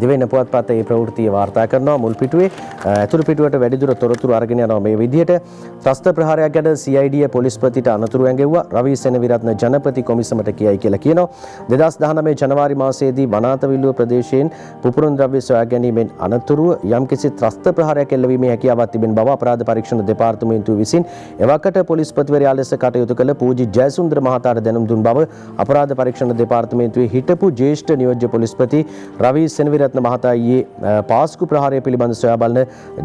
දිවයින පුවත්පතේ මේ ප්‍රවෘත්තිය වාර්තා කරනවා. මුල් පිටුවේ ඇතුළු පිටුවට වැඩිදුර තොරතුරු අරගෙන යනවා මේ විදිහට. ත්‍රස්ත ප්‍රහාරයක් ගැන CID පොලිස්පතිට අනතුරු ඇඟෙව්වා. රවි සෙනවිරත්න ජනපති කොමිසමට කියයි කියලා කියනවා. 2019 ජනවාරි මාසයේදී වනාතවිල්ලුව ප්‍රදේශයෙන් පුපුරුන් ද්‍රව්‍ය සොයා ගැනීමෙන් අනතුරුව යම්කිසි ත්‍රස්ත ප්‍රහාරයක් එල්ලවීමේ හැකියාවක් තිබෙන බව අපරාධ පරීක්ෂණ දෙපාර්තමේන්තුව විසින් එවකට පොලිස්පතිවරයා ලෙස කටයුතු කළ පූජි ජයසුන්දර මහතාට දැනුම් දුන් බව අපරාධ පරීක්ෂණ දෙපාර්තමේන්තුවේ හිටපු ජ්‍යෙෂ්ඨ නියෝජ්‍ය පොලිස්පති රවි සෙනවිරත්න මහතා ඊයේ පාස්කු ප්‍රහාරය පිළිබඳ සොයා බලන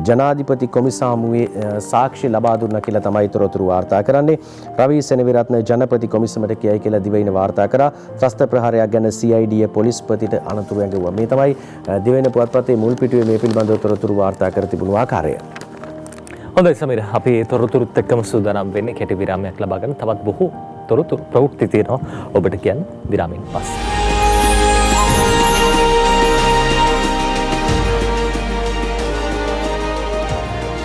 ජනාධිපති කොමිසාමුවේ සාක්ෂි ලබා දුන්නා කියලා තමයි තොරතුරු වාර්තා කරන්නේ. රවි සෙනවිරත්න ජනපති කොමිසමට කියයි කියලා දිවයින වාර්තා කරා. ත්‍රස්ත ප්‍රහාරයක් ගැන CID පොලිස්පතිට අනතුරු ඇඟවුවා. මේ තමයි දිවයින පුවත්පතේ මුල් පිටුවේ මේ පිළිබඳව තොරතුරු වාර්තා කර තිබුණු ආකාරය. හොඳයි සමීර, අපි තොරතුරුත් එක්කම සූදානම් වෙන්නේ කෙටි විරාමයක් ලබා ගන්න. තවත් බොහෝ තොරතුරු ප්‍රවෘත්ති තියෙනවා ඔබට කියන්න විරාමයෙන් පස්සේ.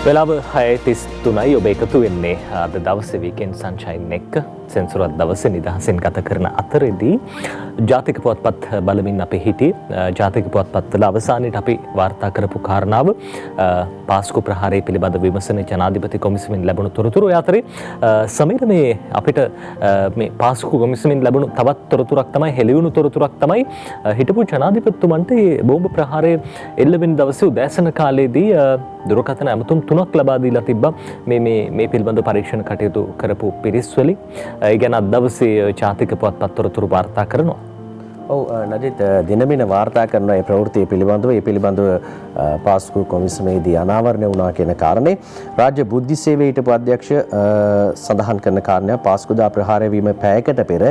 වෙලාව 6:33යි. ඔබ එකතු වෙන්නේ අද දවසේ වීකෙන්ඩ් සන්ෂයින් එක්ක. සෙන්සුරාදා දවසේ නිදහසෙන් ගත කරන අතරේදී ජාතික පුවත්පත් බලමින් අපි හිටියේ. ජාතික පුවත්පත්වල අවසානයේට අපි වාර්තා කරපු කාරණාව පාස්කු ප්‍රහාරය පිළිබඳ විමසන ජනාධිපති කොමිසමෙන් ලැබුණු තොරතුරු. ඒ අතරේ සමීර මේ අපිට මේ පාස්කු කොමිසමෙන් ලැබුණු තවත් තොරතුරක් තමයි හෙළිවුණු තොරතුරක් තමයි හිටපු ජනාධිපතිතුමන්ට මේ බෝම්බ ප්‍රහාරය එල්ල වෙන දවසේ උදෑසන කාලේදී දුරකථන ඇමතුම් 3ක් ලබා දීලා තිබ්බා. මේ පිළිබඳ පරීක්ෂණ කටයුතු කරපු පිරිස් වලින් ඒ ගැන අද දවසේ ජාතික පුවත්පත් තොරතුරු වාර්තා කරනවා. ඔව් නජිත් දිනමින වාර්තා කරන මේ ප්‍රවෘත්තිය පිළිබඳව පාස්කු කොමිසමේදී අනාවරණය වුණා කියන කාරණේ රාජ්‍ය බුද්ධි සේවයේ හිටපු අධ්‍යක්ෂ සඳහන් කරන කාරණය පාස්කුදා ප්‍රහාරය වීම පැයකට පෙර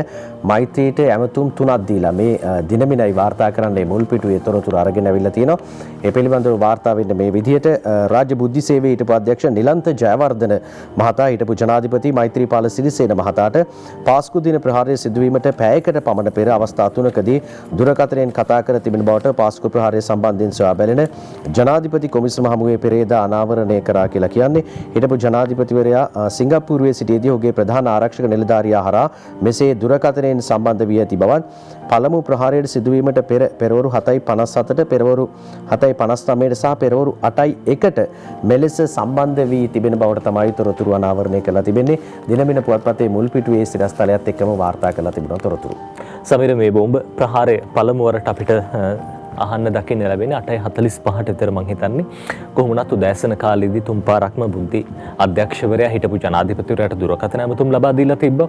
මෛත්‍රීට ඇමතුම් 3ක් දීලා මේ දිනමිනයි වාර්තා කරන්නේ මුල් පිටුවේ තොරතුරු අරගෙන අවිල්ලා තියෙනවා. ඒ පිළිබඳව වාර්තා වෙන්නේ මේ විදිහට රාජ්‍ය බුද්ධි සේවයේ හිටපු අධ්‍යක්ෂ නිලන්ත ජයවර්ධන මහතා හිටපු ජනාධිපති මෛත්‍රීපාල සිරිසේන මහතාට පාස්කු දින ප්‍රහාරය සිදුවීමට පැයකට පමණ පෙර අවස්ථා 3කදී දුරකථනයෙන් කතා කර තිබෙන බවට පාස්කු ප්‍රහාරය සම්බන්ධයෙන් සොයා බැලෙන ජනාධිපති කොමිසම හමුවේ පෙරේදා අනාවරණය කරා කියලා කියන්නේ. හිටපු ජනාධිපතිවරයා සිංගප්පූරුවේ සිටියේදී ඔහුගේ ප්‍රධාන ආරක්ෂක නිලධාරියා හරහා මෙසේ දුරකථනයෙන් සම්බන්ධ වී ඇති බවත් පළමු ප්‍රහාරයට සිදුවීමට පෙර පෙරවරු 7:57ට පෙරවරු 7:59ට සහ පෙරවරු 8:01ට මෙලෙස සම්බන්ධ වී තිබෙන බවට තමයි තොරතුරු අනාවරණය කරලා තිබෙන්නේ. දිනමින පුවත්පතේ මුල් පිටුවේ සිරස්තලයත් එක්කම වාර්තා කරලා තිබුණා තොරතුරු. සමීර, මේ බෝම්බ ප්‍රහාරය පළමු වරට අපිට අහන්න දකින්න ලැබෙන්නේ 8:45ට විතර මං හිතන්නේ. කොහොම වුණත් උදෑසන කාලෙදී තුන් පාරක්ම බුද්ධි අධ්‍යක්ෂවරයා හිටපු ජනාධිපතිවරයාට දුරකථන ඇමතුම් ලබා දීලා තිබ්බා.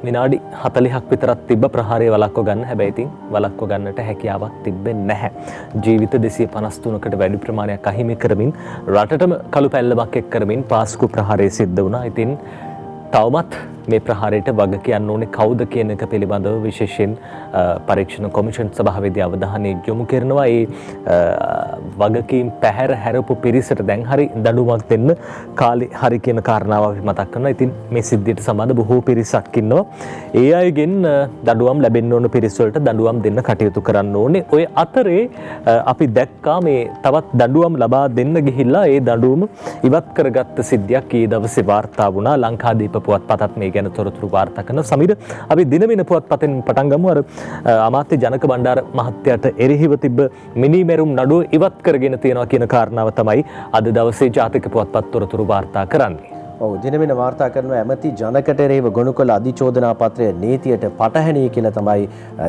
විනාඩි 40ක් විතරක් තිබ්බ ප්‍රහාරය වළක්ව ගන්න. හැබැයි ඉතින් වළක්ව ගන්නට හැකියාවක් තිබෙන්නේ නැහැ. ජීවිත 253කට වැඩි ප්‍රමාණයක් අහිමි කරමින් රටටම කළු පැල්ලමක් එක් කරමින් පාස්කු ප්‍රහාරය සිද්ධ වුණා. ඉතින් තවමත් මේ ප්‍රහාරයට වග කියන්න ඕනේ කවුද කියන එක පිළිබඳව විශේෂයෙන් පරීක්ෂණ කොමිෂන් සභාවේදී අවධානය යොමු කරනවා. ඒ වගකීම් පැහැර හැරපු පිරිසට දැන් හරි දඬුවමක් දෙන්න කාලේ හරි කියන කාරණාව අපි මතක් කරනවා. ඉතින් මේ සිද්ධියට සම්බන්ධ බොහෝ පිරිසක් ඉන්නවා. ඒ අයගෙන් දඬුවම් ලැබෙන්න ඕන පිරිස වලට දඬුවම් දෙන්න කටයුතු කරන්න ඕනේ. ඔය අතරේ අපි දැක්කා මේ තවත් දඬුවම් ලබා දෙන්න ගිහිල්ලා ඒ දඬුවම ඉවත් කරගත්ත සිද්ධියක් ඊ දවසේ වාර්තා වුණා. ලංකාදීප පුවත්පතත් මේ ගැන තොරතුරු වාර්තා කරන සමීර අපි දිනමින පුවත්පතෙන් පටන් ගමු. අර අමාත්‍ය ජනක බණ්ඩාර මහත්තයාට එරෙහිව තිබ්බ මිනිමෙරුම් නඩුව ඉවත් කරගෙන තියෙනවා කියන කාරණාව තමයි අද දවසේ ජාතික පුවත්පත් තොරතුරු වාර්තා කරන්නේ. ඔව් දිනමින වාර්තා කරන ඇමති ජනකට එරෙහිව ගොනු කළ අධිචෝදනා පත්‍රය නීතියට පටහැනි කියලා තමයි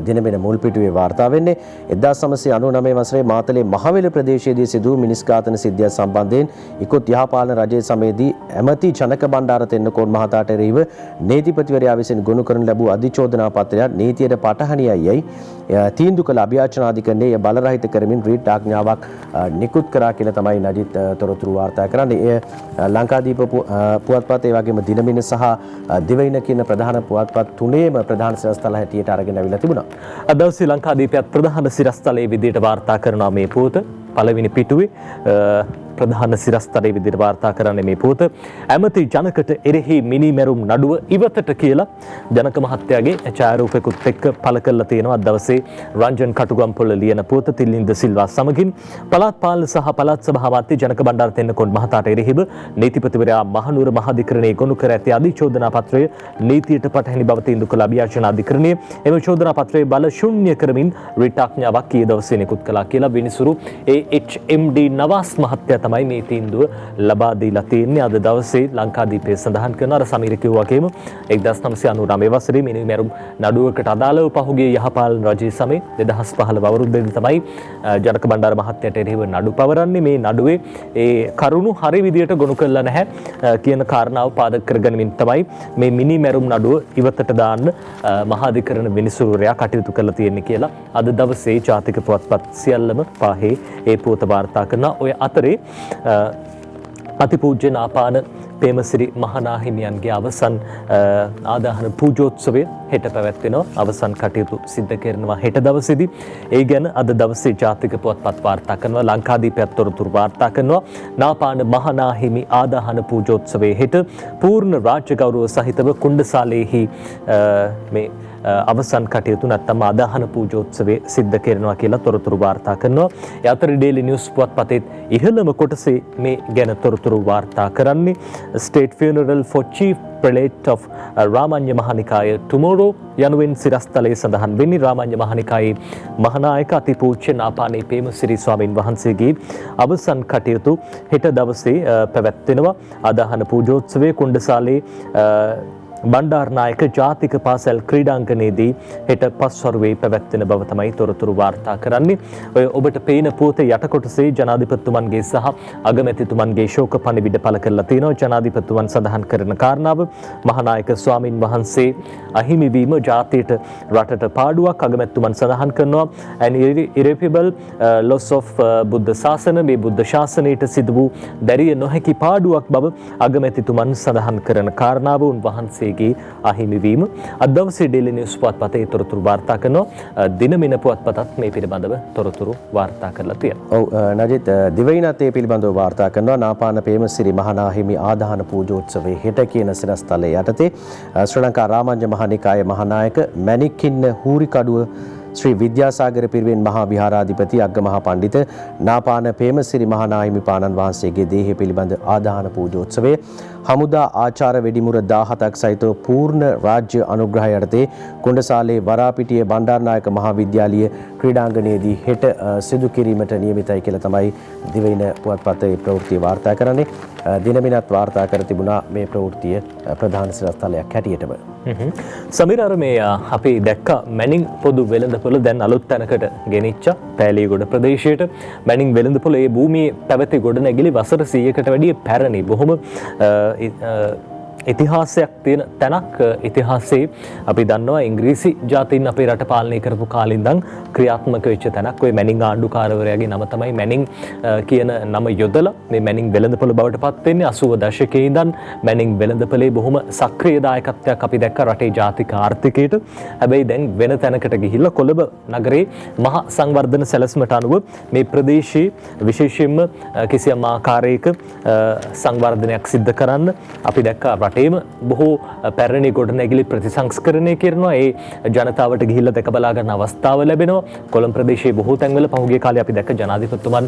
දිනමින මුල් පිටුවේ වාර්තා වෙන්නේ. 1999 වසරේ මාතලේ මහවැලි ප්‍රදේශයේදී සිදු වූ මිනිස් ඝාතන සිද්ධිය සම්බන්ධයෙන් ඉක්ුත් යහපාලන රජයේ සමයේදී ඇමති ජනක බණ්ඩාර තෙන්නකෝන් මහතාට එරෙහිව නීතිපතිවරයා විසින් ගොනු කරනු ලැබූ අධිචෝදනා පත්‍රය නීතියට පටහැනියයි තීන්දුව කළ අභියාචනාධිකරණයේ බලරහිත කරමින් රීට් ආඥාවක් නිකුත් කරා කියලා තමයි නජිත් තොරතුරු වාර්තා කරන්නේ. එය ලංකාදීප පුවත්පත් ඒ වගේම දිනමින සහ දිවයින කියන ප්‍රධාන පුවත්පත් තුනේම ප්‍රධාන සිරස්තල හැටියට අරගෙන අවිලා තිබුණා. අද දවසේ ලංකාදීපයත් ප්‍රධාන සිරස්තලයේ විදිහට වාර්තා කරනවා මේ පුවත. පළවෙනි පිටුවේ ප්‍රධාන සිරස්තලයේ විදිහට වාර්තා කරන්නේ මේ පුවත. ඇමති ජනකට එරෙහි මිනිමෙරුම් නඩුව ඉවතට කියලා ජනක මහත්තයාගේ ඡායාරූපයකුත් එක්ක පළ කරලා තියෙනවා. අද දවසේ රංජන් කටුගම්පොළ ලියන පුවත තිලින්ද සිල්වා සමගින් පළාත් පාලන සහ පළාත් සභා අමාත්‍ය ජනක බණ්ඩාර තෙන්නකෝන් මහතාට එරෙහිව නීතිපතිවරයා මහනුවර මහාධිකරණයේ ගොනු කර ඇති අධිචෝදනා පත්‍රය නීතියට පටහැනි බව තීන්දුව කළ අභියාචන අධිකරණය එම චෝදනා පත්‍රයේ බල ශූන්‍ය කරමින් රිට් ආඥාවක් ඊයේ දවසේ නිකුත් කළා කියලා විනිසුරු HMD නවාස් මහත්තයා තමයි මේ තීන්දුව ලබා දීලා තියෙන්නේ. අද දවසේ ලංකාදීපයේ සඳහන් කරන අර සමීර කිව්වා වගේම 1999 වසරේ මිනිමෙරුම් නඩුවකට අදාළව පහුගිය යහපාලන රජයේ සමයේ 2015 අවුරුද්දේදී තමයි ජනක බණ්ඩාර මහත්තයාට එරෙහිව නඩු පවරන්නේ. මේ නඩුවේ ඒ කරුණු හරි විදියට ගොනු කළා නැහැ කියන කාරණාව පාදක කරගනිමින් තමයි මේ මිනිමෙරුම් නඩුව ඉවතට දාන්න මහාධිකරණ විනිසුරුවරයා කටයුතු කරලා තියෙන්නේ කියලා අද දවසේ ජාතික පුවත්පත් සියල්ලම පාහේ ඒ පුවත වාර්තා කරනවා. ඔය අතරේ අතිපූජ්‍ය නාපාන පේමසිරි මහනාහිමියන්ගේ අවසන් ආදාහන පූජෝත්සවය හෙට පැවැත්වෙනවා. අවසන් කටයුතු සිද්ධ කරනවා හෙට දවසේදී. ඒ ගැන අද දවසේ ජාතික පුවත්පත් වාර්තා කරනවා. ලංකාදීපයත් තොරතුරු වාර්තා කරනවා. නාපාන මහනාහිමි ආදාහන පූජෝත්සවයේ හෙට පූර්ණ රාජ්‍ය ගෞරව සහිතව කුණ්ඩසාලේහි මේ අවසන් කටයුතු නැත්නම් ආදාහන පූජෝත්සවය සිද්ධ කරනවා කියලා තොරතුරු වාර්තා කරනවා. ඒ අතර ඩේලි නිවුස් පුවත්පතේ ඉහළම කොටසේ මේ ගැන තොරතුරු වාර්තා කරන්නේ State Funeral for Chief Prelate of Ramanna මහනිකාය tomorrow යනුවෙන් සිරස්තලයේ සඳහන් වෙන්නේ. රාමඤ්ඤ මහනිකායේ මහානායක අතිපූජ්‍ය නාපානේ පේමසිරි ස්වාමින් වහන්සේගේ අවසන් කටයුතු හෙට දවසේ පැවැත්වෙනවා. ආදාහන පූජෝත්සවයේ කුණ්ඩසාලේ බණ්ඩාරනායක ජාතික පාසල් ක්‍රීඩාංගණයේදී හෙට පස්වරුවේ පැවැත්වෙන බව තමයි තොරතුරු වාර්තා කරන්නේ. ඔය ඔබට පේන පුවතේ යට කොටසේ ජනාධිපතිතුමන්ගේ සහ අගමැතිතුමන්ගේ ශෝක පණිවිඩ පළ කරලා තියෙනවා. ජනාධිපතිතුමන් සඳහන් කරන කාරණාව මහානායක ස්වාමින් වහන්සේ අහිමි වීම ජාතියට රටට පාඩුවක්. අගමැතිතුමන් සඳහන් කරනවා an irreparable loss of බුද්ධ ශාසන මේ බුද්ධ ශාසනයට සිදු වූ දැරිය නොහැකි පාඩුවක් බව අගමැතිතුමන් සඳහන් කරන කාරණාව උන්වහන්සේ අහිමිවීම අද දවසේ ඩේලි නිවුස් පුවත්පතේ තොරතුරු වාර්තා කරනවා. දිනමින පුවත්පතත් මේ පිළිබඳව තොරතුරු වාර්තා කරලා තියෙනවා. ඔව් නජිත් දිවයිනත් ඒ පිළිබඳව වාර්තා කරනවා. නාපාන පේමසිරි මහනාහිමි ආදාහන පූජෝත්සවයේ හෙට කියන සිරස්තලයේ යටතේ ශ්‍රී ලංකා රාමඤ්ඤ මහනිකායේ මහානායක මැණික්කින්න හූරිකඩුව ශ්‍රී විද්‍යාසාගර පිරිවෙන් මහා විහාරාධිපති අග්ගමහා පඬිත නාපාන පේමසිරි මහනාහිමි පාණන් වහන්සේගේ දේහය පිළිබඳ ආදාහන පූජෝත්සවය හමුදා ආචාර වෙඩිමුර 17ක් සහිතව පූර්ණ රාජ්‍ය අනුග්‍රහය යටතේ කොණ්ඩසාලේ වරාපිටිය බණ්ඩාරනායක මහාවිද්‍යාලීය ක්‍රීඩාංගණයේදී හෙට සිදු කිරීමට නියමිතයි කියලා තමයි දිවයින පුවත්පතේ ප්‍රවෘත්තිය වාර්තා කරන්නේ. දිනමිනත් වාර්තා කර තිබුණා මේ ප්‍රවෘත්තිය ප්‍රධාන සිරස්තලයක් හැටියටම. සමීර අර මේ අපි දැක්ක මැනින් පොදු වෙළඳපොළ දැන් අලුත් තැනකට ගෙනිච්ච පෑලියගොඩ ප්‍රදේශයට. මැනින් වෙළඳපොළ ඒ භූමියේ පැවති ගොඩනැගිලි වසර 100කට වැඩිය පැරණි. බොහොම ඉතිහාසයක් තියෙන තැනක්. ඉතිහාසයේ අපි දන්නවා ඉංග්‍රීසි ජාතීන් අපේ රට පාලනය කරපු කාලේ ඉඳන් ක්‍රියාත්මක වෙච්ච තැනක්. ওই මැනින් ආණ්ඩුකාරවරයාගේ නම තමයි මැනින් කියන නම යොදලා මේ මැනින් වෙළඳපොළ බවට පත් වෙන්නේ 80 දශකයේ ඉඳන් මැනින් වෙළඳපොළේ බොහොම සක්‍රීය දායකත්වයක් අපි දැක්ක රටේ ජාතික ආර්ථිකයට. හැබැයි දැන් වෙන තැනකට ගිහිල්ලා කොළඹ නගරේ මහ සංවර්ධන සැලැස්මට අනුව මේ ප්‍රදේශයේ විශේෂයෙන්ම කිසියම් ආකාරයක සංවර්ධනයක් සිද්ධ කරන්න අපි දැක්ක රටේම බොහෝ පැරණි ගොඩනැගිලි ප්‍රතිසංස්කරණය කරනවා. ඒ ජනතාවට ගිහිල්ලා දැක බලා ගන්න අවස්ථාව ලැබෙනවා. කොළඹ ප්‍රදේශයේ බොහෝ තැන්වල පහුගිය කාලේ අපි දැක්ක ජනාධිපතිතුමන්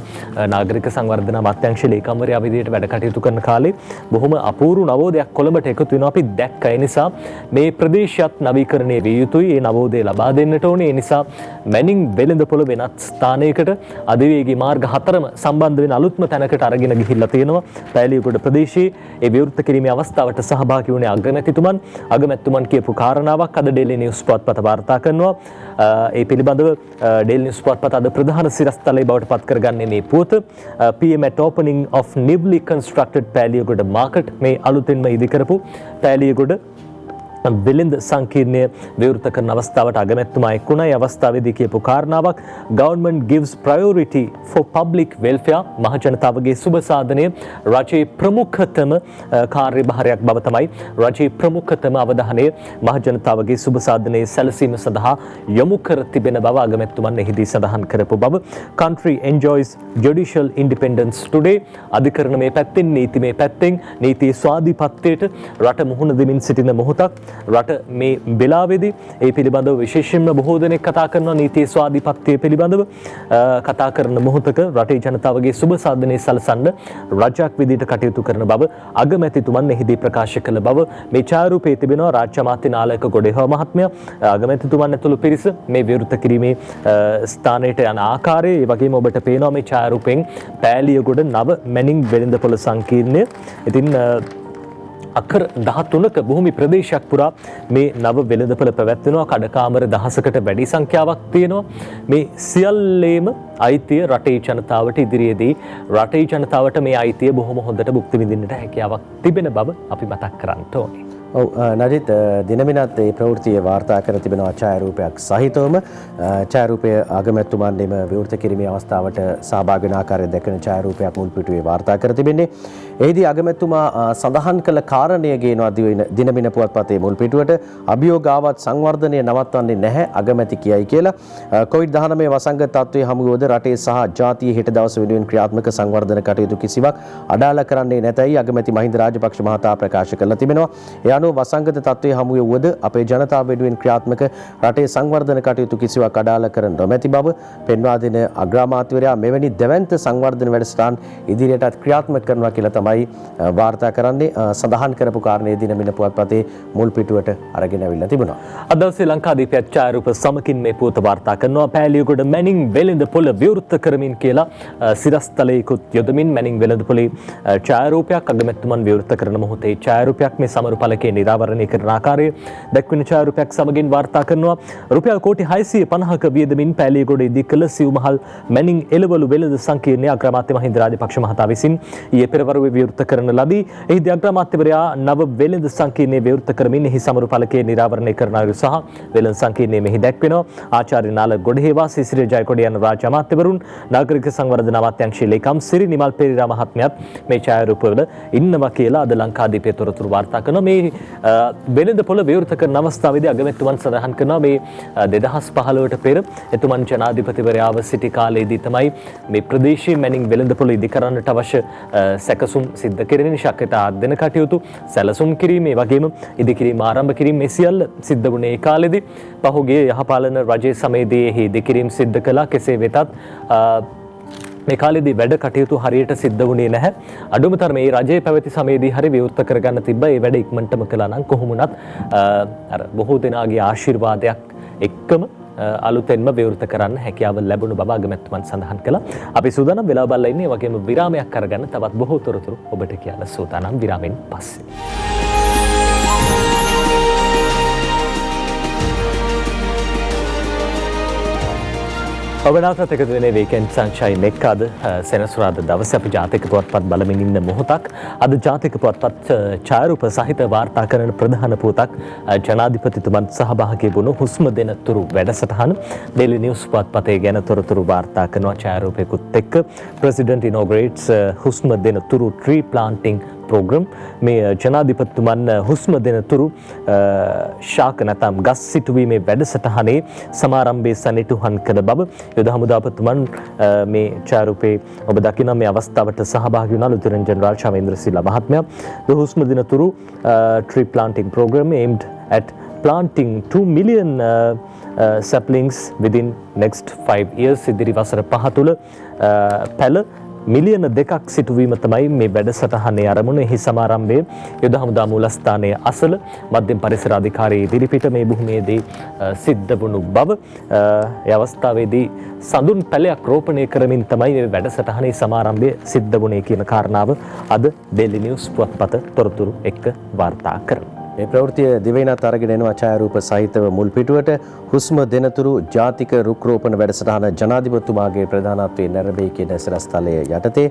නාගරික සංවර්ධන අමාත්‍යාංශ ලේකම්වරයා විදිහට වැඩ කටයුතු කරන කාලේ බොහොම අපූර්ව නවෝදයක් කොළඹට එකතු වෙනවා අපි දැක්ක. ඒ නිසා මේ ප්‍රදේශයත් නවීකරණය විය යුතුයි. ඒ නවෝදය ලබා දෙන්නට ඕනේ. ඒ නිසා මැනින් වෙළඳපොළ වෙනත් ස්ථානයකට අධිවේගී මාර්ග 4ම සම්බන්ධ වෙන අලුත්ම තැනකට අරගෙන ගිහිල්ලා තියෙනවා. පෑලියගොඩ ප්‍රදේශයේ ඒ විවෘත කිරීමේ අවස්ථාවට සහභාගී වුණේ අගමැතිතුමන් කියපු කාරණාවක් අද ඩේලි නිවුස් පුවත්පත වාර්තා කරනවා. ඒ පිළිබඳව ඩේලි නිවුස් පුවත්පත අද ප්‍රධාන සිරස්තලයේ බවට පත් කරගන්නේ මේ පුවත. PM at opening of newly constructed Peliyagoda market මේ අලුතෙන්ම ඉදි කරපු පෑලියගොඩ වෙළඳ සංකීර්ණය විවෘත කරන අවස්ථාවට අගමැතිතුමා එක් වුණා. ඒ අවස්ථාවේදී කියපු කාරණාවක් government gives priority for public welfare. මහ ජනතාවගේ සුබ සාධනය රජයේ ප්‍රමුඛතම කාර්යභාරයක් බව තමයි රජයේ ප්‍රමුඛතම අවධානය මහ ජනතාවගේ සුබ සාධනයේ සැලසීම සඳහා යොමු කර තිබෙන බව අගමැතිතුමන් එහිදී සඳහන් කරපු බව. country enjoys judicial independence today. අධිකරණ මේ පැත්තෙන් නීති මේ පැත්තෙන් නීතියේ ස්වාධීනත්වයට රට මුහුණ දෙමින් සිටින මොහොතක්. රට මේ වෙලාවේදී ඒ පිළිබඳව විශේෂයෙන්ම බොහෝ දෙනෙක් කතා කරනවා නීතියේ ස්වාධීනත්වය පිළිබඳව කතා කරන මොහොතක රටේ ජනතාවගේ සුබ සාධනයේ සලසන්න රජයක් විදිහට කටයුතු කරන බව අගමැතිතුමන් එහිදී ප්‍රකාශ කළ බව මේ ඡායාරූපයේ තිබෙනවා. රාජ්‍ය අමාත්‍ය නාලක ගොඩේහව මහත්මයා අගමැතිතුමන් ඇතුළු පිරිස මේ විවෘත කිරීමේ ස්ථානයට යන ආකාරය ඒ වගේම ඔබට පේනවා මේ ඡායාරූපයෙන් පෑලියගොඩ නව මැනින් වෙළඳපොළ සංකීර්ණය. ඉතින් අක්කර 13ක භූමි ප්‍රදේශයක් පුරා මේ නව වෙළඳපොළ පැවැත්වෙනවා. කඩකාමර දහසකට වැඩි සංඛ්‍යාවක් තියෙනවා. මේ සියල්ලේම අයිතිය රටේ ජනතාවට ඉදිරියේදී රටේ ජනතාවට මේ අයිතිය බොහොම හොඳට භුක්ති විඳින්නට හැකියාවක් තිබෙන බව අපි මතක් කරන්න ඕනේ. ඔව් නජිත් දිනමිනත් ඒ ප්‍රවෘත්තිය වාර්තා කර තිබෙනවා ඡායාරූපයක් සහිතවම. ඡායාරූපය අගමැතිතුමන්ගෙම විවෘත කිරීමේ අවස්ථාවට සහභාගී වන ආකාරය දැක්වෙන ඡායාරූපයක් මුල් පිටුවේ වාර්තා කර තිබෙන්නේ. එහිදී අගමැතිතුමා සඳහන් කළ කාරණය ගේනවා දිනමින පුවත්පතේ මුල් පිටුවට. අභියෝගාවත් සංවර්ධනය නවත්වන්නේ නැහැ අගමැති කියයි කියලා. COVID-19 වසංගත තත්ත්වයේ හමුවද රටේ සහ ජාතියේ හෙට දවස වෙනුවෙන් ක්‍රියාත්මක සංවර්ධන කටයුතු කිසිවක් අඩාල කරන්නේ නැතයි අගමැති මහින්ද රාජපක්ෂ මහතා ප්‍රකාශ කරලා තිබෙනවා. වසංගත තත්ත්වයේ හමු වුවද අපේ ජනතාව වෙනුවෙන් ක්‍රියාත්මක රටේ සංවර්ධන කටයුතු කිසිවක් අඩාල කර නොමැති බව පෙන්වා දෙන අග්‍රාමාත්‍යවරයා මෙවැනි දැවැන්ත සංවර්ධන වැඩසටහන් ඉදිරියටත් ක්‍රියාත්මක කරනවා කියලා තමයි වාර්තා කරන්නේ. සඳහන් කරපු කාරණේ දිනමින පුවත්පතේ මුල් පිටුවට අරගෙන අවිල්ලා තිබුණා. අද ශ්‍රී ලංකාදීප ඡායාරූප සමකින් මේ පුවත වාර්තා කරනවා. පෑලියගොඩ මැනින් වෙළඳපොළ විවෘත කරමින් කියලා සිරස්තලයකුත් යොදමින් මැනින් වෙළඳපොළේ ඡායාරූපයක් අගමැතිතුමන් විවෘත කරන මොහොතේ ඡායාරූපයක් මේ සමරු පළකේ නිරාවරණය කරන ආකාරය දැක්වෙන ඡායාරූපයක් සමගින් වාර්තා කරනවා. රුපියල් කෝටි 650ක වියදමින් පෑලියගොඩ ඉදි කළ සිව්මහල් මැනින් එළවලු වෙළඳ සංකීර්ණය අග්‍රාමාත්‍ය මහින්ද රාජපක්ෂ මහතා විසින් ඊයේ පෙරවරුවේ විවෘත කරන ලදී. එහිදී අග්‍රාමාත්‍යවරයා නව වෙළඳ සංකීර්ණය විවෘත කරමින් එහි සමරු පළකේ නිරාවරණය කරන අයුරු සහ වෙළඳ සංකීර්ණය මෙහි දැක්වෙනවා. ආචාර්ය නාල ගොඩහේවා සිසිර ජයකොඩි යන රාජ්‍ය අමාත්‍යවරුන් නාගරික සංවර්ධන අමාත්‍යාංශයේ ලේකම් සිරි නිමල් පෙරේරා මහත්මයාත් මේ ඡායාරූපවල ඉන්නවා කියලා අද ලංකාදීපයේ තොරතුරු වාර්තා කරනවා. මේ වෙළඳපොළ විවෘත කරන අවස්ථාවේදී අගමැතිතුමන් සඳහන් කරනවා මේ 2015ට පෙර එතුමන් ජනාධිපතිවරයාව සිටි කාලයේදී තමයි මේ ප්‍රදේශයේ මැනින් වෙළඳපොළ ඉදි කරන්නට අවශ්‍ය සැකසුම් සිද්ධ කිරීමේ ශක්‍යතා අධ්‍යයන කටයුතු සැලසුම් කිරීම ඒ වගේම ඉදි කිරීම ආරම්භ කිරීම මේ සියල්ල සිද්ධ වුණේ ඒ කාලෙදී. පහුගිය යහපාලන රජයේ සමයේදී එහි ඉදි කිරීම සිද්ධ කළා. කෙසේ වෙතත් මේ කාලේදී වැඩ කටයුතු හරියට සිද්ධ වුණේ නැහැ. අඩුම තරමේ මේ රජයේ පැවති සමයේදී හරි විවෘත කරගන්න තිබ්බා. ඒ වැඩ ඉක්මනටම කළා නම් කොහොම වුණත් අර බොහෝ දෙනාගේ ආශිර්වාදයක් එක්කම අලුතෙන්ම විවෘත කරන්න හැකියාව ලැබුණු බව අගමැතිතුමන් සඳහන් කළා. අපි සූදානම් වෙලා බලලා ඉන්නේ වගේම විරාමයක් කරගන්න තවත් බොහෝ තොරතුරු ඔබට කියන්න සූදානම් විරාමෙන් පස්සේ. ඔබ නැවතත් එකතු වෙන්නේ වීකෙන්ඩ් සන්ෂයින් එක්ක. අද සෙනසුරාදා දවසේ අපි ජාතික පුවත්පත් බලමින් ඉන්න මොහොතක්. අද ජාතික පුවත්පත් ඡායාරූප සහිත වාර්තා කරන ප්‍රධාන පුවතක් ජනාධිපතිතුමන් සහභාගී වුණු හුස්ම දෙන තුරු වැඩසටහන. ඩේලි නිවුස් පුවත්පතේ ගැන තොරතුරු වාර්තා කරනවා ඡායාරූපයකුත් එක්ක. ප්‍රෙසිඩන්ට් ඉනෝග්‍රේට්ස් හුස්ම දෙන තුරු ට්‍රී ප්ලාන්ටිං ප්‍රෝග්‍රම්. මේ ජනාධිපතිතුමන් හුස්ම දෙන තුරු ශාක නැතම් ගස් සිටුවීමේ වැඩසටහනේ සමාරම්භයේ සනිටුහන් කළ බව යුද හමුදාපතිතුමන් මේ ඡායාරූපේ ඔබ දකින මේ අවස්ථාවට සහභාගී වුණා ලුතිරන් ජෙනරාල් ශවේන්ද්‍රසිල්ලා මහත්මයා. හුස්ම දෙන තුරු tree planting program aimed at planting 2 million saplings within next 5 years. ඉදිරි වසර 5 තුළ පැල මිලියන 2ක් සිටුවීම තමයි මේ වැඩසටහනේ ආරමුණ. එහි සමාරම්භය යුද හමුදා මූලස්ථානයේ අසල මධ්‍යම පරිසර අධිකාරියේ ඉදිරිපිට මේ භූමියේදී සිද්ධ වුණු බව. ඒ අවස්ථාවේදී සඳුන් පැලයක් රෝපණය කරමින් තමයි මේ වැඩසටහනේ සමාරම්භය සිද්ධ වුණේ කියන කාරණාව අද ඩේලි නිවුස් පුවත්පත තොරතුරු එක්ක වාර්තා කරනවා. මේ ප්‍රවෘත්තිය දිවයිනත් අරගෙන එනවා ඡායාරූප සහිතව මුල් පිටුවට. හුස්ම දෙනතුරු ජාතික රුක් රෝපණ වැඩසටහන ජනාධිපතිතුමාගේ ප්‍රධානත්වයෙන් නැරඹී කියන සරස්තලයේ යටතේ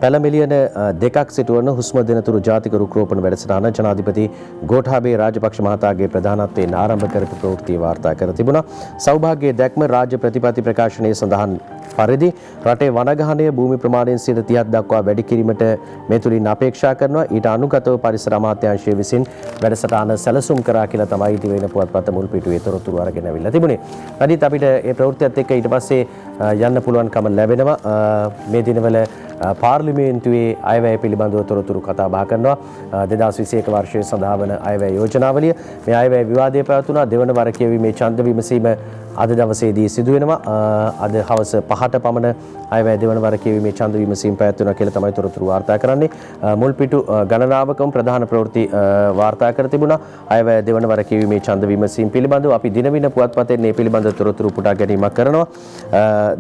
පැල මිලියන 2ක් සිටවන හුස්ම දෙනතුරු ජාතික රුක් රෝපණ වැඩසටහන ජනාධිපති ගෝඨාභය රාජපක්ෂ මහතාගේ ප්‍රධානත්වයෙන් ආරම්භ කරපු ප්‍රවෘත්තිය වාර්තා කර තිබුණා. සෞභාග්‍ය දැක්ම රාජ්‍ය ප්‍රතිපත්ති ප්‍රකාශනයේ සඳහන් පරිදි රටේ වනගහනය භූමි ප්‍රමාණයෙන් 30ක් දක්වා වැඩි කිරීමට මේ තුලින් අපේක්ෂා කරනවා. ඊට අනුගතව පරිසර අමාත්‍යාංශය විසින් වැඩසටහන සැලසුම් කරා කියලා තමයි දිවයින පුවත්පත මුල් පිටුවේ තොරතුරු අරගෙන අවිල්ලා තිබුණේ. අනිත් අපිට මේ ප්‍රවෘත්තියත් එක්ක ඊට පස්සේ යන්න පුළුවන්කම ලැබෙනවා. මේ දිනවල පාර්ලිමේන්තුවේ අයවැය පිළිබඳව තොරතුරු කතා බහ කරනවා. 2021 වර්ෂයේ සඳහා වන අයවැය යෝජනාවලිය. මේ අයවැය විවාදය පැවතුණා. දෙවන වර කියවීමේ ඡන්ද විමසීම අද දවසේදී සිදු වෙනවා. අද හවස 5ට පමණ අයවැය දෙවන වර කියවීමේ ඡන්ද විමසීම පැවැත්වෙනවා කියලා තමයි තොරතුරු වාර්තා කරන්නේ. මුල් පිටු ගණනාවකම ප්‍රධාන ප්‍රවෘත්ති වාර්තා කර තිබුණා. අයවැය දෙවන වර කියවීමේ ඡන්ද විමසීම පිළිබඳව අපි දිනවින පුවත්පතෙන් මේ පිළිබඳ තොරතුරු පුටා ගැනීමක් කරනවා.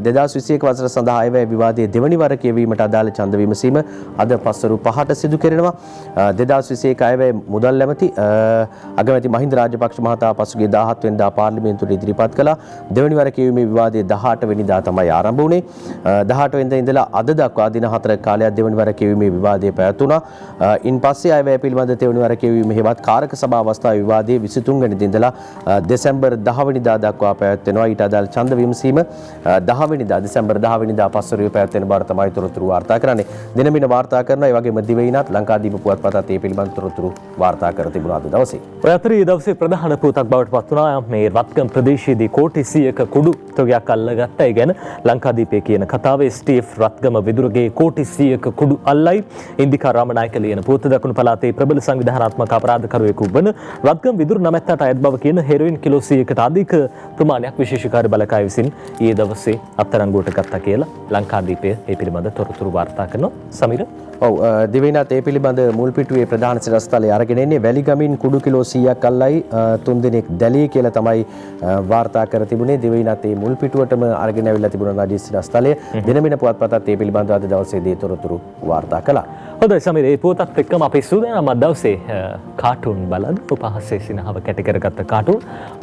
2021 වසර සඳහා අයවැය විවාදයේ දෙවනි වර කියවීමට අදාළ ඡන්ද විමසීම අද පස්වරු 5ට සිදු කෙරෙනවා. 2021 අයවැය මුදල් ඇමති අගමැති මහින්ද රාජපක්ෂ මහතා පසුගිය 17 වෙනිදා පාර්ලිමේන්තුවට ඉදිරිපත් කළා. දෙවනි වර කියවීමේ විවාදයේ 18 වෙනිදා තමයි ආරම්භ වුණේ. 18 වෙනිදා ඉඳලා අද දක්වා දින 4ක කාලයක් දෙවනි වර කියවීමේ විවාදයේ පැවතුණා. ඉන් පස්සේ අයවැය පිළිබඳ දෙවනි වර කියවීම හේවත් කාරක සභාව අවස්ථාවේ විවාදයේ 23 වෙනිදා ඉඳලා දෙසැම්බර් 10 වෙනිදා දක්වා පැවැත්වෙනවා. ඊට අදාළ ඡන්ද විමසීම 10 වෙනිදා දෙසැම්බර් 10 වෙනිදා පස්වරුවේ පැවැත්වෙන බව තමයි තොරතුරු වාර්තා කරන්නේ. දිනමින වාර්තා කරන ඒ වගේම දිවයිනත් ලංකාදීප පුවත්පතත් මේ පිළිබඳ තොරතුරු වාර්තා කර තිබුණා අද දවසේ. ඔය අතරේ දවසේ ප්‍රධාන පුවතක් බවට පත් වුණා මේ රත්ගම් ප්‍රදේශයේදී කෝටි 100ක කුඩු තොගයක් අල්ලගත්තා. ඒ ගැන ලංකාදීපේ කියන කතාව STF රත්ගම විදුරගේ කෝටි 100ක කුඩු අල්ලයි. ඉන්දිකා රාමනායක ලියන පුවත දකුණු පළාතේ ප්‍රබල සංවිධානාත්මක අපරාධකරුවෙකු වන රත්ගම් විදුර නමැත්තට අයත් බව කියන හෙරොයින් කිලෝ 100කට අධික ප්‍රමාණයක් විශේෂකාරී බලකාය විසින් ඊයේ දවසේ අත්අඩංගුවට ගත්තා කියලා ලංකාදීපය මේ පිළිබඳ තොරතුරු වාර්තා කරනවා. සමීර ඔව් දිවයිනත් ඒ පිළිබඳ මුල් පිටුවේ ප්‍රධාන සිරස්තලයේ අරගෙන එන්නේ වැලිගමින් කුඩු කිලෝ 100ක් අල්ලයි 3 දිනක් දැලී කියලා තමයි වාර්තා කර තිබුණේ. දිවයිනත් ඒ මුල් පිටුවටම අරගෙන ඇවිල්ලා තිබුණා රජයේ සිරස්තලයේ. දිනමින පුවත්පතත් ඒ පිළිබඳව අද දවසේදී තොරතුරු වාර්තා කළා. හොඳයි සමීර, මේ පුවතත් එක්කම අපි සූදානම් අද දවසේ කාටුන් බලන උපහාසයේ සිනහව කැටි කරගත්ත කාටුන්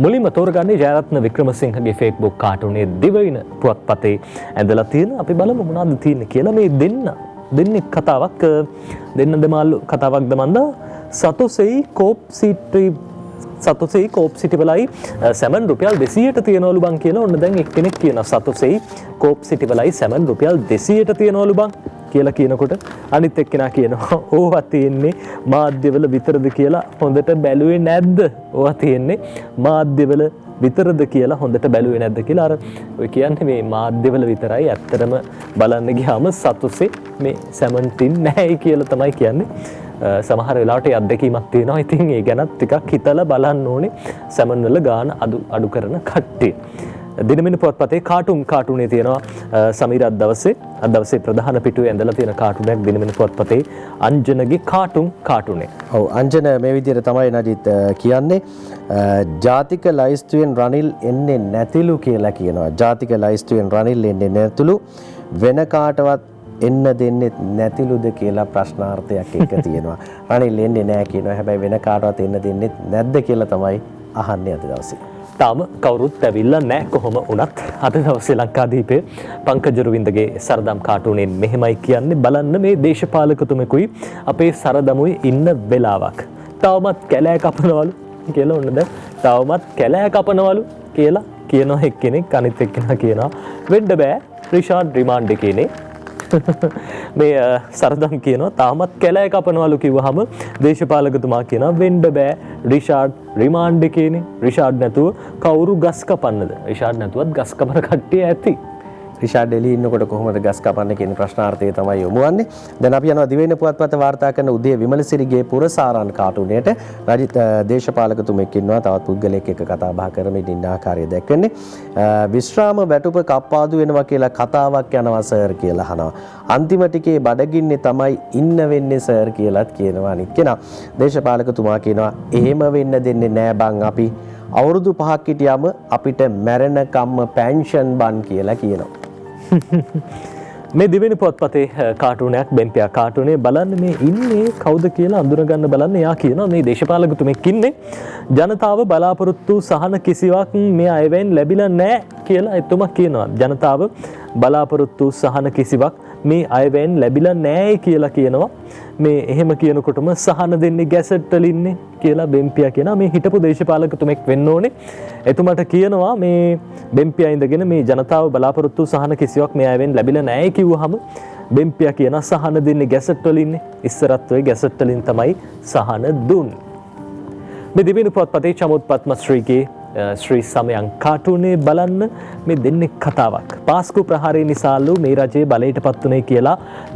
මුලින්ම තෝරගන්නේ ජයරත්න වික්‍රමසිංහගේ Facebook කාටුනේ දිවයින පුවත්පතේ ඇඳලා තියෙන. අපි බලමු මොනවද තියෙන්නේ කියලා. මේ දෙන්නේ කතාවක් දෙන්න දෙමාල්ලු කතාවක්ද මන්ද. සතොසෙයි කෝප් සිටි වලයි සැමන් රුපියල් 200ට තියනවලු බං කියලා ඔන්න දැන් එක්කෙනෙක් කියන සතොසෙයි කෝප් සිටි වලයි සැමන් රුපියල් 200ට තියනවලු බං කියලා කියනකොට අනිත් එක්කෙනා කියනවා ඕවා තියෙන්නේ මාධ්‍යවල විතරද කියලා හොඳට බැලුවේ නැද්ද? ඕවා තියෙන්නේ මාධ්‍යවල විතරද කියලා හොඳට බැලුවේ නැද්ද කියලා. අර ඔය කියන්නේ මේ මාධ්‍යවල විතරයි, ඇත්තටම බලන්න ගියාම සතුසේ මේ සැමන් තින්නේ නැහැ කියලා තමයි කියන්නේ. සමහර වෙලාවට අත්දැකීමක් තියෙනවා. ඉතින් ඒ ගැනත් ටිකක් හිතලා බලන්න ඕනේ සැමන් වල ගාන අඩු කරන කට්ටිය. දිනමින පුවත්පතේ කාටුනේ තියෙනවා සමීර අද දවසේ ප්‍රධාන පිටුවේ ඇඳලා තියෙන කාටුනයක් දිනමින පුවත්පතේ අංජනගේ කාටුනේ. ඔව් අංජන මේ විදිහට තමයි නජිත් කියන්නේ ජාතික ලයිස්තුවෙන් රනිල් එන්නේ නැතිලු කියලා කියනවා. ජාතික ලයිස්තුවෙන් රනිල් එන්නේ නැතිලු වෙන කාටවත් එන්න දෙන්නේ නැතිලුද කියලා ප්‍රශ්නාර්ථයක් එක තියෙනවා. රනිල් එන්නේ නැහැ කියනවා. හැබැයි වෙන කාටවත් එන්න දෙන්නේ නැද්ද කියලා තමයි අහන්නේ අද දවසේ. තාම කවුරුත් ඇවිල්ලා නැහැ කොහොම වුණත් අද දවසේ ලංකාදීපේ පංකජ රුවින්දගේ සරදම් කාටුනෙන් මෙහෙමයි කියන්නේ බලන්න මේ දේශපාලකතුමෙකුයි අපේ සරදමුයි ඉන්න වෙලාවක්. තවමත් කැලෑ කපනවලු කියලා ඔන්න දැන් තවමත් කැලෑ කපනවලු කියලා කියනවා එක්කෙනෙක් අනිත් එක්කෙනා කියනවා වෙන්න බෑ රිෂාඩ් රිමාන්ඩ් එකේනේ මේ සරදම් කියනවා තාමත් කැලෑ කපනවලු කිව්වහම දේශපාලකතුමා කියනවා වෙන්න බෑ රිෂාඩ් රිමාන්ඩ් එකේනේ රිෂාඩ් නැතුව කවුරු ගස් කපන්නද රිෂාඩ් නැතුවත් ගස් කපන කට්ටිය ඇති රිෂාඩ් එලි ඉන්නකොට කොහොමද ගස් කපන්නේ කියන ප්‍රශ්නාර්ථය තමයි යොමු වන්නේ. දැන් අපි යනවා දිවයින පුවත්පත වාර්තා කරන උදේ විමලසිරිගේ පුරසාරාන් කාටුනේට රජිත් දේශපාලකතුමෙක් ඉන්නවා තවත් පුද්ගලයෙක් එක්ක කතා බහ කරමින් ඉන්න ආකාරය දැක්වෙන්නේ. විශ්‍රාම වැටුප කප්පාදු වෙනවා කියලා කතාවක් යනවා සර් කියලා අහනවා. අන්තිම ටිකේ බඩගින්නේ තමයි ඉන්න වෙන්නේ සර් කියලාත් කියනවා අනිත් කෙනා. දේශපාලකතුමා කියනවා එහෙම වෙන්න දෙන්නේ නෑ බං අපි අවුරුදු 5ක් හිටියම අපිට මැරෙනකම්ම පෙන්ෂන් බන් කියලා කියනවා. මේ දිවෙන පොත්පතේ කාටුනයක් බෙම්පියා කාටුනේ බලන්න මේ ඉන්නේ කවුද කියලා අඳුනගන්න බලන්න එයා කියනවා මේ දේශපාලකතුමෙක් ඉන්නේ ජනතාව බලාපොරොත්තු සහන කිසිවක් මේ අයවෙන් ලැබිලා නැහැ කියලා එතුමා කියනවා ජනතාව බලාපොරොත්තු සහන කිසිවක් මේ අයවෙන් ලැබිලා නැහැ කියලා කියනවා මේ එහෙම කියනකොටම සහන දෙන්නේ ගැසට් වල ඉන්නේ කියලා බෙම්පියා කියනවා මේ හිටපු දේශපාලකතුමෙක් වෙන්න ඕනේ එතුමාට කියනවා මේ බෙම්පියා ඉඳගෙන මේ ජනතාව බලාපොරොත්තු සහන කිසිවක් මේ අයවෙන් ලැබිලා නැහැ කිව්වහම බෙම්පියා කියනවා සහන දෙන්නේ ගැසට් වල ඉන්නේ ඉස්සරත් ඔය ගැසට් වලින් තමයි සහන දුන්නේ මේ දිවිනු පොත්පතේ චමුත් පත්මශ්‍රීගේ ශ්‍රී සමයන් කාටුනේ බලන්න මේ දෙන්නේ කතාවක් පාස්කු ප්‍රහාරය නිසාලු මේ රජයේ බලයට පත් උනේ කියලා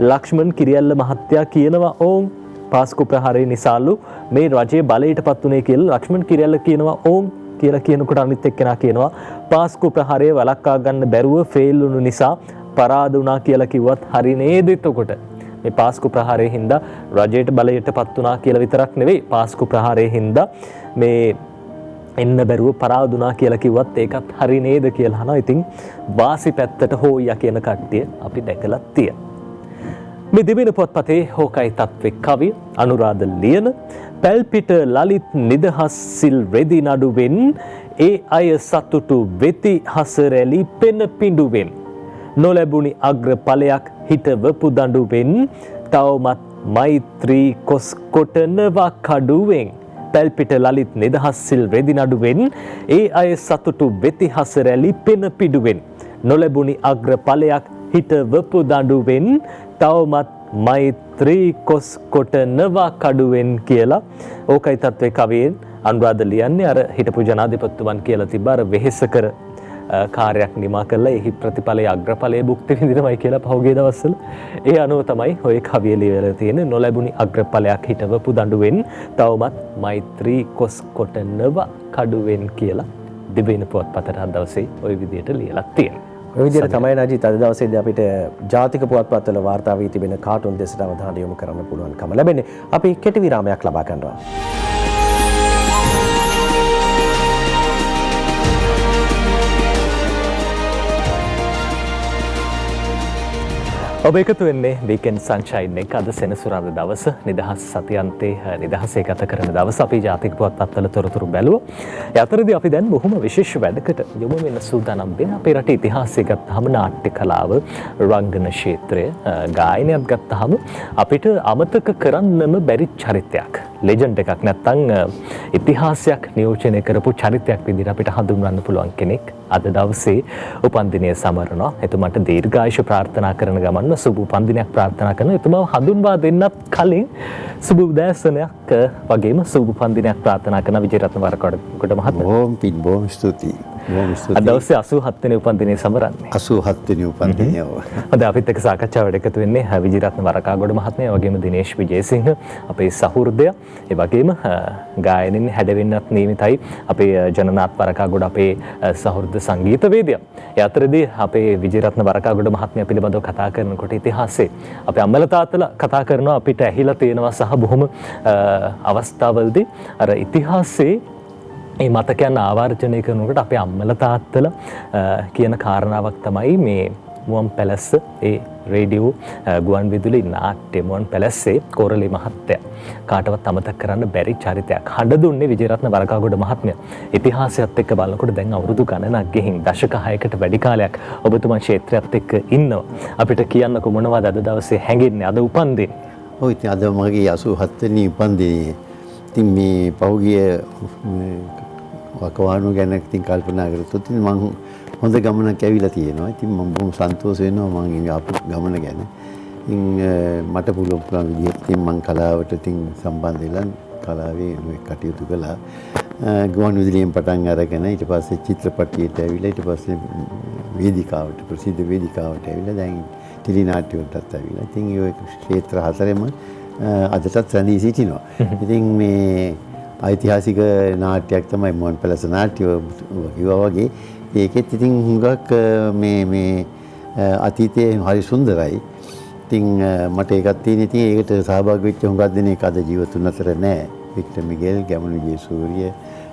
ලක්ෂ්මන් කිරියල්ල මහත්තයා කියනවා ඕම් පාස්කු ප්‍රහාරය නිසාලු මේ රජයේ බලයට පත් උනේ කියලා ලක්ෂ්මන් කිරියල්ල කියනවා ඕම් කියලා කියනකොට අනිත් එක්කෙනා කියනවා පාස්කු ප්‍රහාරය වළක්වා ගන්න බැරුව ෆේල් වුණු නිසා පරාද වුණා කියලා කිව්වත් හරි නේද එතකොට මේ පාස්කු ප්‍රහාරයේ හින්දා රජයට බලයට පත් වුණා කියලා විතරක් නෙවෙයි පාස්කු ප්‍රහාරයේ හින්දා මේ එන්න බැරුව පරාදුනා කියලා කිව්වත් ඒකත් හරි නේද කියලා අහනවා. ඉතින් වාසි පැත්තට හොයියා කියන කට්ටිය අපි දැකලා තියෙනවා. මේ දිවින පොත්පතේ හෝකයි තත්ත්වේ කවි අනුරාධ ලියන පැල්පිට ලලිත් නිදහස් සිල් රෙදි නඩුවෙන් ඒ අය සතුටු වෙති හසරැලි පෙන පිඬුවෙන් නොලැබුණි අග්‍රඵලයක් හිටවපු දඬුවෙන් තවමත් මෛත්‍රී කොස් කොටනවා කඩුවෙන් පැල්පිට ලලිත් නිදහස් සිල් රෙදි නඩුවෙන් ඒ අය සතුටු වෙති හසරැලි පෙන පිඬුවෙන් නොලැබුණි අග්‍රඵලයක් හිටවපු දඬුවෙන් තවමත් මෛත්‍රී කොස් කොටනවා කඩුවෙන් කියලා ඕකයි තත්ත්වේ කවියෙන් අනුරාධ ලියන්නේ අර හිටපු ජනාධිපතිතුමන් කියලා තිබ්බ අර වෙහෙසකර කාර්යයක් නිමා කරලා එහි ප්‍රතිඵලයේ අග්‍රඵලයේ භුක්ති විඳිනවයි කියලා පහුගිය දවස්වල ඒ අනුව තමයි ඔය කවිය ලියලා තියෙන්නේ නොලැබුණි අග්‍රඵලයක් හිටවපු දඬුවෙන් තවමත් මෛත්‍රී කොස් කොටනවා කඩුවෙන් කියලා දිවෙන පුවත්පතට අද දවසේ ওই විදිහට ලියලා තියෙනවා. ඔය විදිහට තමයි නජිත් අද දවසේදී අපිට ජාතික පුවත්පත්වල වාර්තා වී තිබෙන කාටුන් දෙසට අවධානය යොමු කරන්න පුළුවන්කම ලැබෙන්නේ. අපි කෙටි විරාමයක් ලබා ගන්නවා. ඔබ එකතු වෙන්නේ වීකෙන්ඩ් සන්ෂයින් එක අද සෙනසුරාදා දවස නිදහස් සතියන්තයේ නිදහසේ ගත කරන දවස අපි ජාතික පුවත්පත්වල තොරතුරු බැලුවා. ඒ අතරදී අපි දැන් බොහොම විශේෂ වැඩකට යොමු වෙන සූදානම් වෙන අපේ රටේ ඉතිහාසය ගත්තාම නාට්‍ය කලාව, රංගන ක්ෂේත්‍රය, ගායනයත් ගත්තාම අපිට අමතක කරන්නම බැරි චරිතයක්. ලෙජන්ඩ් එකක් නැත්තම් ඉතිහාසයක් නියෝජනය කරපු චරිතයක් විදිහට අපිට හඳුන්වන්න පුළුවන් කෙනෙක් අද දවසේ උපන්දිනය සමරනවා. එතුමාට දීර්ඝායුෂ ප්‍රාර්ථනා කරන ගමන් සුබ උපන්දිනයක් ප්‍රාර්ථනා කරනවා. එතුමාව හඳුන්වා දෙන්නත් කලින් සුබ උදෑසනයක් වගේම සුබ උපන්දිනයක් ප්‍රාර්ථනා කරන විජේරත්න වරකඩ මහත්මයා. බොහොම ස්තුතියි. බොහොම අද ස්තුතියි. දවසේ 87 වෙනි උපන්දිනය සමරන්නේ. 87 වෙනි උපන්දිනය. අද අපිත් එක්ක සාකච්ඡාවට එකතු වෙන්නේ විජිරත්න වරකාගොඩ මහත්මයා වගේම දිනේෂ් විජේසිංහ අපේ සහෘදය. ඒ වගේම ගායනින් හැඩවෙන්නත් නියමිතයි අපේ ජනනාත් වරකාගොඩ අපේ සහෘද සංගීතවේදියා. ඒ අතරදී අපේ විජිරත්න වරකාගොඩ මහත්මයා පිළිබඳව කතා කරනකොට ඉතිහාසයේ අපේ අම්මලා තාත්තලා කතා කරනවා අපිට ඇහිලා තියෙනවා සහ බොහොම අවස්ථාවලදී අර ඉතිහාසයේ මේ මතකයන් ආවර්ජනය කරනකොට අපේ අම්මලා තාත්තලා කියන කාරණාවක් තමයි මේ මුවන් පැලස්ස ඒ රේඩියෝ ගුවන් විදුලි නාට්‍ය මුවන් පැලස්සේ කෝරළේ මහත්තයා කාටවත් අමතක කරන්න බැරි චරිතයක්. හඬ දුන්නේ විජේරත්න වරකාගොඩ මහත්මයා. ඉතිහාසයත් එක්ක බලනකොට දැන් අවුරුදු ගණනක් ගෙහින් දශක 6කට වැඩි කාලයක් ඔබතුමා ක්ෂේත්‍රයත් එක්ක ඉන්නවා. අපිට කියන්නකො මොනවද අද දවසේ හැඟෙන්නේ අද උපන්දිනේ? ඔව් ඉතින් අද මගේ 87 වෙනි උපන්දිනේ. ඉතින් මේ පහුගිය වකවානු ගැන ඉතින් කල්පනා කරද්දී ඉතින් මම හොඳ ගමනක් ඇවිල්ලා තියෙනවා. ඉතින් මම බොහොම සන්තෝෂ වෙනවා මම ආපු ගමන ගැන. ඉතින් මට පුළුවන් විදිහට ඉතින් මම කලාවට ඉතින් සම්බන්ධ වෙලා කලාවේ කටයුතු කළා. ගුවන් විදුලියෙන් පටන් අරගෙන ඊට පස්සේ චිත්‍රපටයට ඇවිල්ලා ඊට පස්සේ වේදිකාවට ප්‍රසිද්ධ වේදිකාවට ඇවිල්ලා දැන් ටෙලි නාට්‍ය වලටත් ඇවිල්ලා. ඉතින් ඒ ක්ෂේත්‍ර හතරෙම අදටත් රැඳී සිටිනවා. ඉතින් මේ ඓතිහාසික නාට්‍යයක් තමයි මුවන් පැලස නාට්‍ය කිව්වා වගේ. ඒකෙත් ඉතින් හුඟක් මේ අතීතයේ හරි සුන්දරයි. ඉතින් මට ඒකත් තියෙන ඉතින් ඒකට සහභාගී වෙච්ච හුඟක් දෙනෙක් අද ජීවතුන් අතර නැහැ. වික්ටර් මිගෙල්, ගැමුණු ජයසූරිය,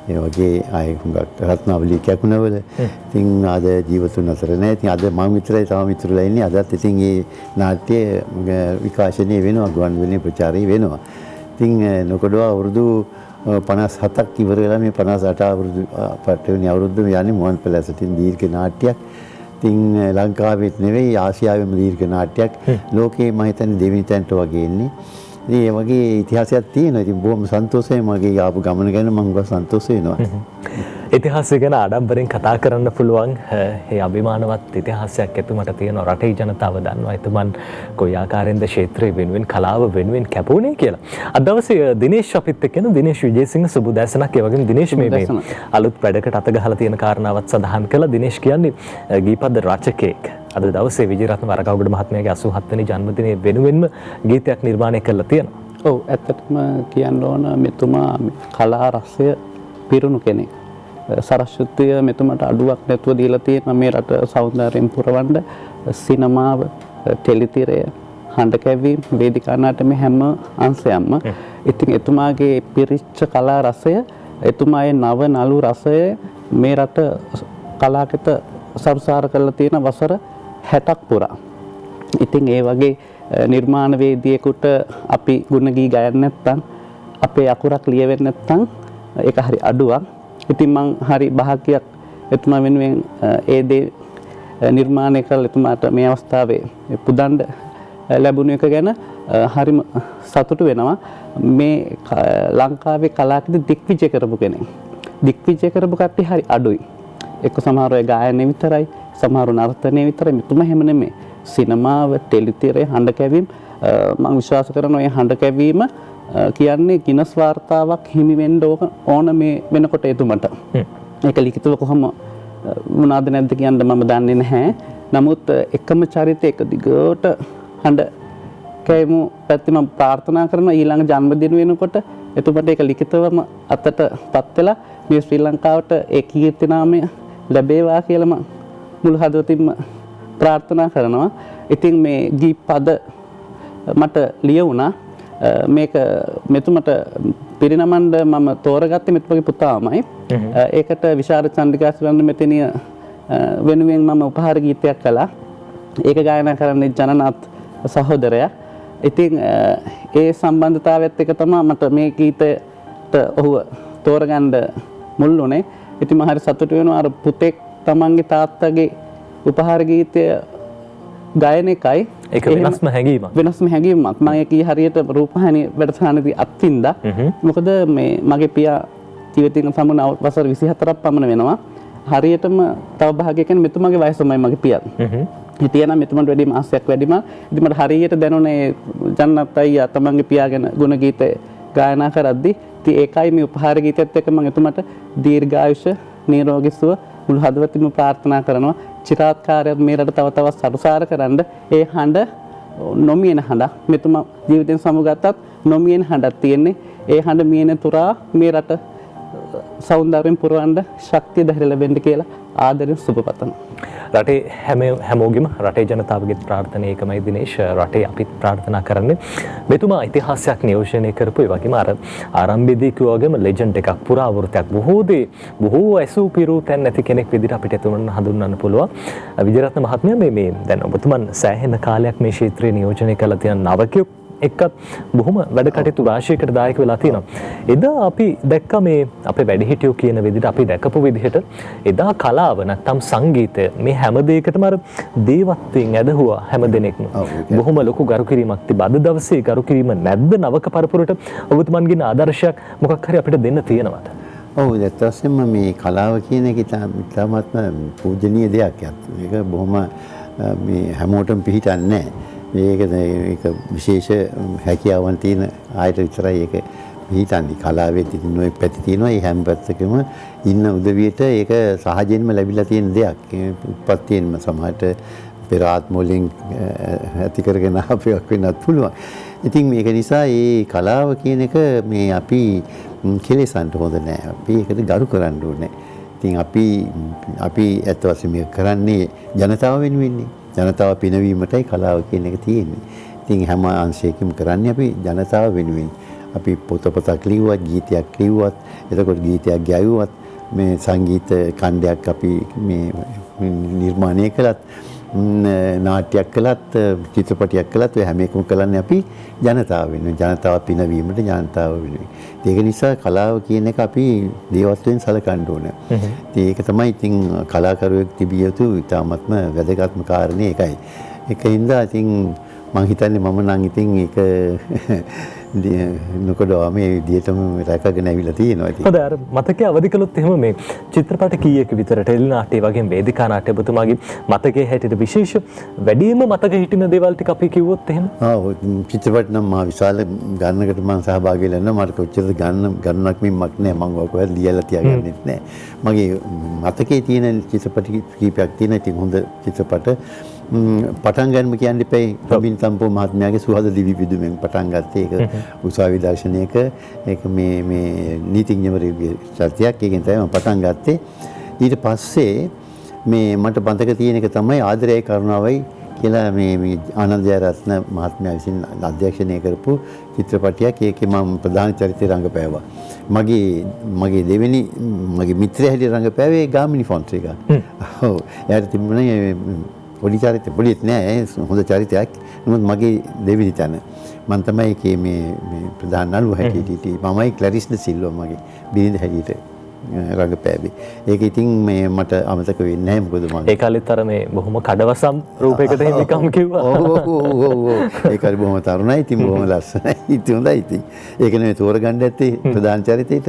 ඒ වගේ අය හුඟක් රත්නාවලී කැකුණවල. ඉතින් අද ජීවතුන් අතර නැහැ. ඉතින් අද මම විතරයි තව මිතුරුලා ඉන්නේ. අදත් ඉතින් මේ නාට්‍ය විකාශනය වෙනවා, ගුවන් විදුලියේ ප්‍රචාරය වෙනවා. ඉතින් නොකඩවා අවුරුදු 57ක් ඉවර වෙලා මේ 58 අවුරුදු පළවෙනි අවුරුද්ද යන්නේ මුවන් පැලසට දීර්ඝ නාට්‍යයක්. ඉතින් ලංකාවෙත් නෙවෙයි ආසියාවෙම දීර්ඝ නාට්‍යයක්. ලෝකේ මම හිතන්නේ දෙවෙනි තැනට වගේ ඉන්නේ. ඉතින් ඒ වගේ ඉතිහාසයක් තියෙනවා. ඉතින් බොහොම සන්තෝෂයි මගේ ආපු ගමන ගැන මම ගොඩක් සන්තෝෂ වෙනවා. ඉතිහාසය ගැන ආඩම්බරෙන් කතා කරන්න පුළුවන් ඒ අභිමානවත් ඉතිහාසයක් එතුමට තියෙනවා. රටේ ජනතාව දන්නවා එතුමන් කොයි ආකාරයෙන්ද ක්ෂේත්‍රය වෙනුවෙන් කලාව වෙනුවෙන් කැපුණේ කියලා. අද දවසේ දිනේෂ් අපිත් එක්ක ඉන්න දිනේෂ් විජේසිංහ සුබ දැසනක් ඒ වගේම දිනේෂ් මේ අලුත් වැඩකට අත ගහලා තියෙන කාරණාවත් සඳහන් කළා. දිනේෂ් කියන්නේ ගීපද රචකයෙක්. අද දවසේ විජේරත්න වරකාගොඩ මහත්මයාගේ 87 වෙනි ජන්මදිනය වෙනුවෙන්ම ගීතයක් නිර්මාණය කරලා තියෙනවා. ඔව් ඇත්තටම කියන්න ඕන මෙතුමා කලා රසය පිරුණු කෙනෙක්. සරස්වතිය මෙතුමට අඩුවක් නැතුව දීලා තියෙනවා මේ රට සෞන්දර්යයෙන් පුරවන්න. සිනමාව, ටෙලිතිරය, හඬ කැවීම, වේදිකා නාට්‍ය මේ හැම අංශයක්ම. ඉතින් එතුමාගේ පිරිච්ච කලා රසය, එතුමාගේ නව නළු රසය මේ රට කලාකෙත සරුසාර කරලා තියෙන වසර 60ක් පුරා. ඉතින් ඒ වගේ නිර්මාණවේදියෙකුට අපි ගුණ ගී ගයන්න නැත්නම් අපේ අකුරක් ලියවෙන්නේ නැත්නම් ඒක හරි අඩුවක්. ඉතින් මං හරි භාග්‍යයක් එතුමා වෙනුවෙන් ඒ දේ නිර්මාණය කරලා එතුමාට මේ අවස්ථාවේ පුදන්න ලැබුණ එක ගැන හරිම සතුටු වෙනවා. මේ ලංකාවේ කලාකෙදි දික්විජය කරපු කෙනෙක්. දික්විජය කරපු කට්ටිය හරි අඩුයි. එක්ක සමහරව ගායනය විතරයි, සමහරව නර්තනය විතරයි. මෙතුමා හැම නෙමෙයි. සිනමාව, ටෙලිතිරය, හඬ කැවීම මම විශ්වාස කරනවා මේ හඬ කැවීම කියන්නේ ගිනස් වාර්තාවක් හිමි වෙන්න ඕන මේ වෙනකොට එතුමට. ඒක ලිඛිතව කොහොම මොනවාද නැද්ද කියන්න මම දන්නේ නැහැ. නමුත් එකම චරිතය එක දිගට හඬ කැවීම පැත්තේ මම ප්‍රාර්ථනා කරනවා ඊළඟ ජන්මදින වෙනකොට එතුමට ඒක ලිඛිතවම අතටපත් වෙලා මේ ශ්‍රී ලංකාවට ඒ කීර්ති නාමය ලැබේවා කියලා මම මුළු හදවතින්ම ප්‍රාර්ථනා කරනවා. ඉතින් මේ ගීපද මට ලියුණා. මේක මෙතුමට පිරිනමන්න මම තෝරගත්තේ මෙතුමගේ පුතාමයි. ඒකට විශාල චන්ද්‍රිකා සුවර්ණ මෙතනිය වෙනුවෙන් මම උපහාර ගීතයක් කළා. ඒක ගායනා කරන්නේ ජනනාත් සහෝදරයා. ඉතින් ඒ සම්බන්ධතාවයත් එක තමයි මට මේ ගීතයට ඔහුව තෝරගන්න මුල් වුණේ. ඉතින් මම හරි සතුටු වෙනවා අර පුතෙක් තමන්ගේ තාත්තගේ උපහාර ගීතය ගායන එකයි. ඒක වෙනස්ම හැඟීමක්. වෙනස්ම හැඟීමක්. මම ඒක හරියට රූපවාහිනී වැඩසටහනදී අත්විඳා. මොකද මේ මගේ පියා ජීවිතින් සමුණ වසර 24ක් පමණ වෙනවා. හරියටම තව භාගයකින් මෙතුමාගේ වයසමයි මගේ පියාත්. හිටියනම් මෙතුමන්ට වැඩි මාසයක් වැඩිම. ඉතින් මට හරියට දැනුනේ ජන්නත් අයියා තමන්ගේ පියාගෙන ගුණ ගීත ගායනා කරද්දී. ඉතින් ඒකයි මේ උපහාර ගීතයත් එක්ක මම එතුමට දීර්ඝායුෂ නිරෝගී සුව මුළු හදවතින්ම ප්‍රාර්ථනා කරනවා. චිරාත් කාර්යයක් මේ රට තව තවත් සරුසාර කරන්න ඒ හඬ නොමියෙන හඬක්. මෙතුමා ජීවිතෙන් සමුගත්තත් නොමියෙන හඬක් තියෙන්නේ. ඒ හඬ මියෙන තුරා මේ රට සෞන්දර්යයෙන් පුරවන්න ශක්තිය ධෛර්ය ලැබෙන්න කියලා ආදරෙන් සුබ පතනවා. රටේ හැමෝගෙම රටේ ජනතාවගේ ප්‍රාර්ථනාව ඒකමයි දිනේෂ්. රටේ අපිත් ප්‍රාර්ථනා කරන්නේ මෙතුමා ඉතිහාසයක් නියෝජනය කරපු ඒ වගේම අර ආරම්භයේදී කිව්වා වගේම ලෙජන්ඩ් එකක් පුරාවෘතයක් බොහෝ ඇසූ පිරූ තැන් නැති කෙනෙක් විදිහට අපිට එතුමන් හඳුන්වන්න පුළුවන්. විජේරත්න මහත්මයා මේ දැන් ඔබතුමන් සෑහෙන කාලයක් මේ ක්ෂේත්‍රයේ නියෝජනය කරලා තියෙන නවකයෝ එක්කත් බොහොම වැඩ කටයුතු රාශියකට දායක වෙලා තියෙනවා. එදා අපි දැක්ක මේ අපේ වැඩිහිටියෝ කියන විදිහට අපි දැකපු විදිහට එදා කලාව නැත්තම් සංගීතය මේ හැම දෙයකටම අර දේවත්වයෙන් ඇදහුවා හැම දෙනෙක්ම. බොහොම ලොකු ගරු කිරීමක් තිබ්බා. අද දවසේ ගරු කිරීම නැද්ද නවක පරපුරට ඔබතුමන්ගේ ආදර්ශයක් මොකක් හරි අපිට දෙන්න තියෙනවද? ඔව් දැත්තස්සෙම මේ කලාව කියන එක ඉතාමත්ම පූජනීය දෙයක්. ඒක බොහොම මේ හැමෝටම පිළිහිටන්නේ නැහැ. ඒක විශේෂ හැකියාවන් තියෙන ආයත විතරයි ඒක පිළිහිටන්නේ. කලාවේ තියෙන නොයෙක් පැති තියෙනවා. ඒ හැම පැත්තකම ඉන්න උදවියට ඒක සහජයෙන්ම ලැබිලා තියෙන දෙයක්. උත්පත්තියෙන්ම සමහරට පෙර ආත්ම වලින් ඇති කරගෙන අපයක් වෙන්නත් පුළුවන්. ඉතින් මේක නිසා මේ කලාව කියන එක මේ අපි කෙලෙසන්න හොඳ නැහැ. අපි ඒකට ගරු කරන්න ඕනේ. ඉතින් අපි ඇත්ත වශයෙන්ම මේක කරන්නේ ජනතාව වෙනුවෙන්නේ. ජනතාව පිනවීමටයි කලාව කියන එක තියෙන්නේ. ඉතින් හැම අංශයකින්ම කරන්නේ අපි ජනතාව වෙනුවෙන්. අපි පොතපතක් ලියුවත්, ගීතයක් ලියුවත්, එතකොට ගීතයක් ගැයුවත්, මේ සංගීත කණ්ඩයක් අපි මේ නිර්මාණය කළත්, නාට්‍යයක් කළත්, චිත්‍රපටයක් කළත් ඔය හැම එකම කරන්නේ අපි ජනතාව වෙනුවෙන්. ජනතාව පිනවීමට ජනතාව වෙනුවෙන්. ඒක නිසා කලාව කියන එක අපි දේවත්වයෙන් සලකන්න ඕනේ. ඒක තමයි ඉතින් කලාකරුවෙක් තිබිය යුතු ඉතාමත්ම වැදගත්ම කාරණේ ඒකයි. ඒකින්ද ඉතින් මම හිතන්නේ මම නම් ඉතින් ඒක නොකඩවා මේ විදියටම රැකගෙන ඇවිල්ලා තියෙනවා ඉතින්. හොඳයි අර මතකයේ අවදි කළොත් එහෙම මේ චිත්‍රපට කීයක විතර ටෙලි නාට්‍ය වගේ වේදිකා නාට්‍ය ඔබතුමාගේ මතකයේ හැටියට විශේෂ වැඩිම මතක හිටින දේවල් ටික අපි කිව්වොත් එහෙම. චිත්‍රපට නම් මා විශාල ගණනකට මම සහභාගී වෙලා මට කොච්චරද ගණනක් මින්මක් නෑ. මම ඔකවත් ලියලා තියාගන්නෙත් නෑ. මගේ මතකයේ තියෙන චිත්‍රපට කීපයක් තියෙන ඉතින් හොඳ චිත්‍රපට පටන් ගන්නම කියන්න එපා. රොබින් තම්පෝ මහත්මයාගේ සුහද දිවි පිදුමෙන් පටන් ගත්තේ. ඒක උසාවි දර්ශනයක ඒක මේ නීතිඥවරයෙකුගේ සත්‍යයක්. ඒකෙන් තමයි මම පටන් ගත්තේ. ඊට පස්සේ මේ මට මතක තියෙන එක තමයි ආදරයයි කරුණාවයි කියලා මේ ආනන්ද ජයරත්න මහත්මයා විසින් අධ්‍යක්ෂණය කරපු චිත්‍රපටයක්. ඒකේ මම ප්‍රධාන චරිතය රංගපෑවා. මගේ දෙවෙනි මගේ මිත්‍රයා හැටියට රංගපෑවේ ගාමිණී ෆොන්සේකා. ඔව්. එයාට තිබුණේ පොඩි චරිතයක්. පොඩිත් නෑ හොඳ චරිතයක්. නමුත් මගේ දෙවෙනි තැන මම තමයි ඒකේ මේ ප්‍රධාන නළුව හැටියට හිටියේ. මමයි ක්ලැරිස් ද සිල්වා මගේ බිරිඳ හැටියට රංගපෑවේ. ඒක ඉතින් මේ මට අමතක වෙන්නේ නැහැ. මොකද මම ඒ කාලෙත් අර මේ බොහොම කඩවසම් රූපයකට හිමිකම් කිව්වා. ඔව්. ඒ කාලේ බොහොම තරුණයි. ඉතින් බොහොම ලස්සනයි. ඉතින් හොඳයි ඉතින්. ඒක නෙමෙයි තෝරගන්න ඇත්තේ ප්‍රධාන චරිතේට.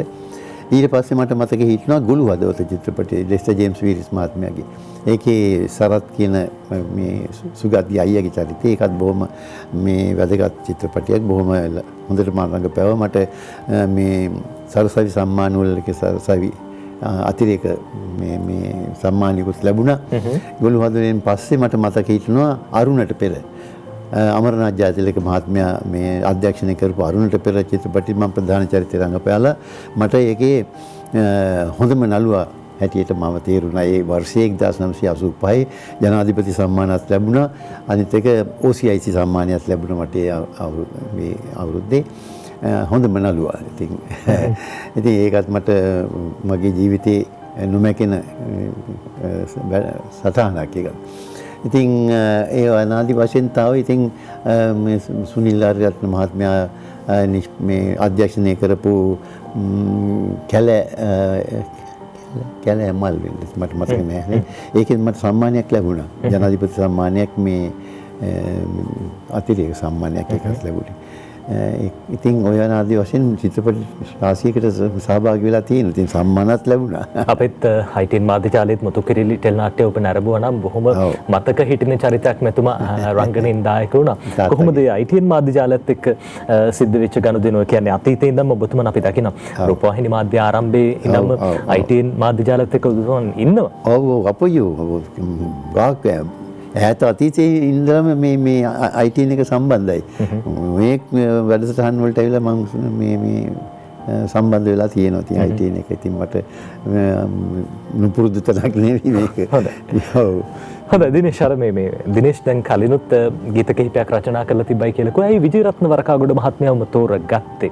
ඊට පස්සේ මට මතක හිටිනවා ගුළු හදවත චිත්‍රපටයේ ලෙස්ටර් ජේම්ස් වීරිස් මහත්මයාගේ. ඒකේ සරත් කියන මේ සුගත්ගේ අයියාගේ චරිතය. ඒකත් බොහොම මේ වැදගත් චිත්‍රපටයක්. බොහොම හොඳට මම රංගපෑවා. මට මේ සරසවි සම්මාන වලක සරසවි අතිරේක මේ සම්මානිකුත් ලැබුණා. ගුළු හදවතෙන් පස්සේ මට මතක හිටිනවා අරුණට පෙර අමරනාථ ජයතිලක මහත්මයා මේ අධ්‍යක්ෂණය කරපු අරුණට පෙර චිත්‍රපටි මම ප්‍රධාන චරිතය රංගපෑලා. මට ඒකේ හොඳම නළුවා හැටියට මම තේරුණා. ඒ වර්ෂයේ 1985 ජනාධිපති සම්මානත් ලැබුණා. අනිත් එක OCIC සම්මානයත් ලැබුණා මට මේ අවුරුද්දේ. හොඳම නළුවා. ඉතින් ඒකත් මට මගේ ජීවිතේ නොමැකෙන සටහනක් එක. ඉතින් ඒ අනාදි වශයෙන් තව ඉතින් සුනිල් ආරියරත්න මහත්මයා මේ අධ්‍යක්ෂණය කරපු කැලෑ මල් මට මතක නැහැ. ඒකෙන් මට සම්මානයක් ලැබුණා. ජනාධිපති සම්මානයක් මේ අතිරේක සම්මානයක් එකක් ලැබුණේ. ඉතින් ඔය ආදී වශයෙන් චිත්‍රපට රාශියකට සහභාගී වෙලා තියෙනවා. ඉතින් සම්මානත් ලැබුණා. අපිත් ITN මාධ්‍ය ජාලයේත් මුතුකිරිලි ටෙලිනාට්‍ය ඔබ නරඹුවා නම් බොහොම මතක හිටින චරිතයක් මෙතුමා රංගනයෙන් දායක වුණා. කොහොමද ITN මාධ්‍ය ජාලයත් එක්ක සිද්ධ වෙච්ච ගනුදෙනුව කියන්නේ අතීතයේ ඉඳන්ම ඔබතුමන් අපි දකිනවා රූපවාහිනී මාධ්‍ය ආරම්භයේ ඉඳන්ම ITN මාධ්‍ය ජාලයත් එක්ක ඔබතුමන් ඉන්නවා. ඔව් අපයෝ ගාක් ඈත අතීතයේ ඉඳලම මේ ITN එක සම්බන්ධයි. මේ වැඩසටහන් වලට ඇවිල්ලා මම මේ සම්බන්ධ වෙලා තියෙනවා. ඉතින් ITN එක ඉතින් මට නුපුරුදු තරක් නෙවෙයි මේක. ඔව්. හොඳයි දිනේෂ් අර මේ දිනේෂ් දැන් කලිනුත් ගීත කිහිපයක් රචනා කරලා තිබයි කියලා කිව්වා. ඇයි විජේරත්න වරකාගොඩ මහත්මයාම තෝරගත්තේ?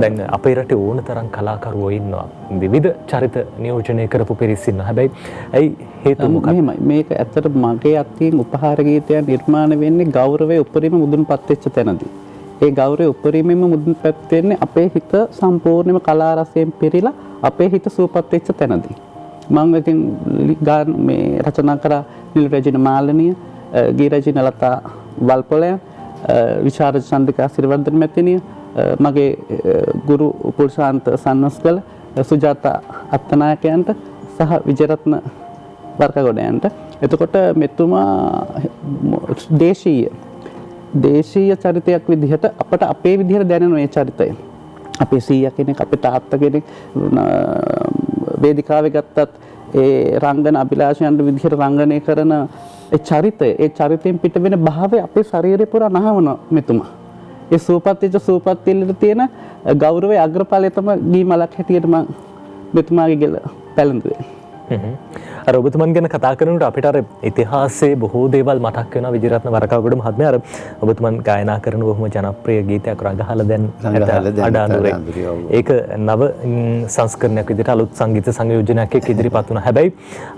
දැන් අපේ රටේ ඕන තරම් කලාකරුවෝ ඉන්නවා. විවිධ චරිත නියෝජනය කරපු පිරිස් ඉන්නවා. හැබැයි ඇයි හේතුව මොකක්ද? මෙහෙමයි. මේක ඇත්තට මගේ අතින් උපහාර ගීතයක් නිර්මාණය වෙන්නේ ගෞරවයේ උපරිම මුදුන්පත් වෙච්ච තැනදී. ඒ ගෞරවයේ උපරිමම මුදුන්පත් වෙන්නේ අපේ හිත සම්පූර්ණයෙන්ම කලා රසයෙන් පිරීලා අපේ හිත සූපත් වෙච්ච තැනදී. මම ඉතින් මේ රචනා කරා නිල් රජින මාලනිය, ගී රජින ලතා වල්පොලයන්, විශාරද චන්ද්‍රිකා සිරිවර්ධන මැතිණිය, මගේ ගුරු උපුල්ශාන්ත සන්නස්කල, සුජාතා අත්තනායකයන්ට සහ විජේරත්න වරකාගොඩයන්ට. එතකොට මෙතුමා දේශීය චරිතයක් විදිහට අපට අපේ විදිහට දැනෙන මේ චරිතය. අපේ සීයා කෙනෙක්, අපේ තාත්තා කෙනෙක් වේදිකාවේ ගත්තත් ඒ රංගන අභිලාෂයන් විදිහට රංගනය කරන ඒ චරිතයෙන් පිට වෙන භාවය අපේ ශරීරේ පුරා නහවන මෙතුමා. ඒ සූපත්තිච්ච සූපත්තිල්ලට තියෙන ගෞරවයේ අග්‍රඵලය තමයි ගී මලක් හැටියට මම මෙතුමාගේ ගෙල පැලඳුවේ. අර ඔබතුමන් ගැන කතා කරනකොට අපිට අර ඉතිහාසයේ බොහෝ දේවල් මතක් වෙනවා. විජේරත්න වරකාගොඩ මහත්මයා අර ඔබතුමන් ගායනා කරන බොහොම ජනප්‍රිය ගීතයක් රඟහලා දැන් අඩානුරේ. ඒක නව සංස්කරණයක් විදිහට අලුත් සංගීත සංයෝජනයක් එක්ක ඉදිරිපත් වුණා. හැබැයි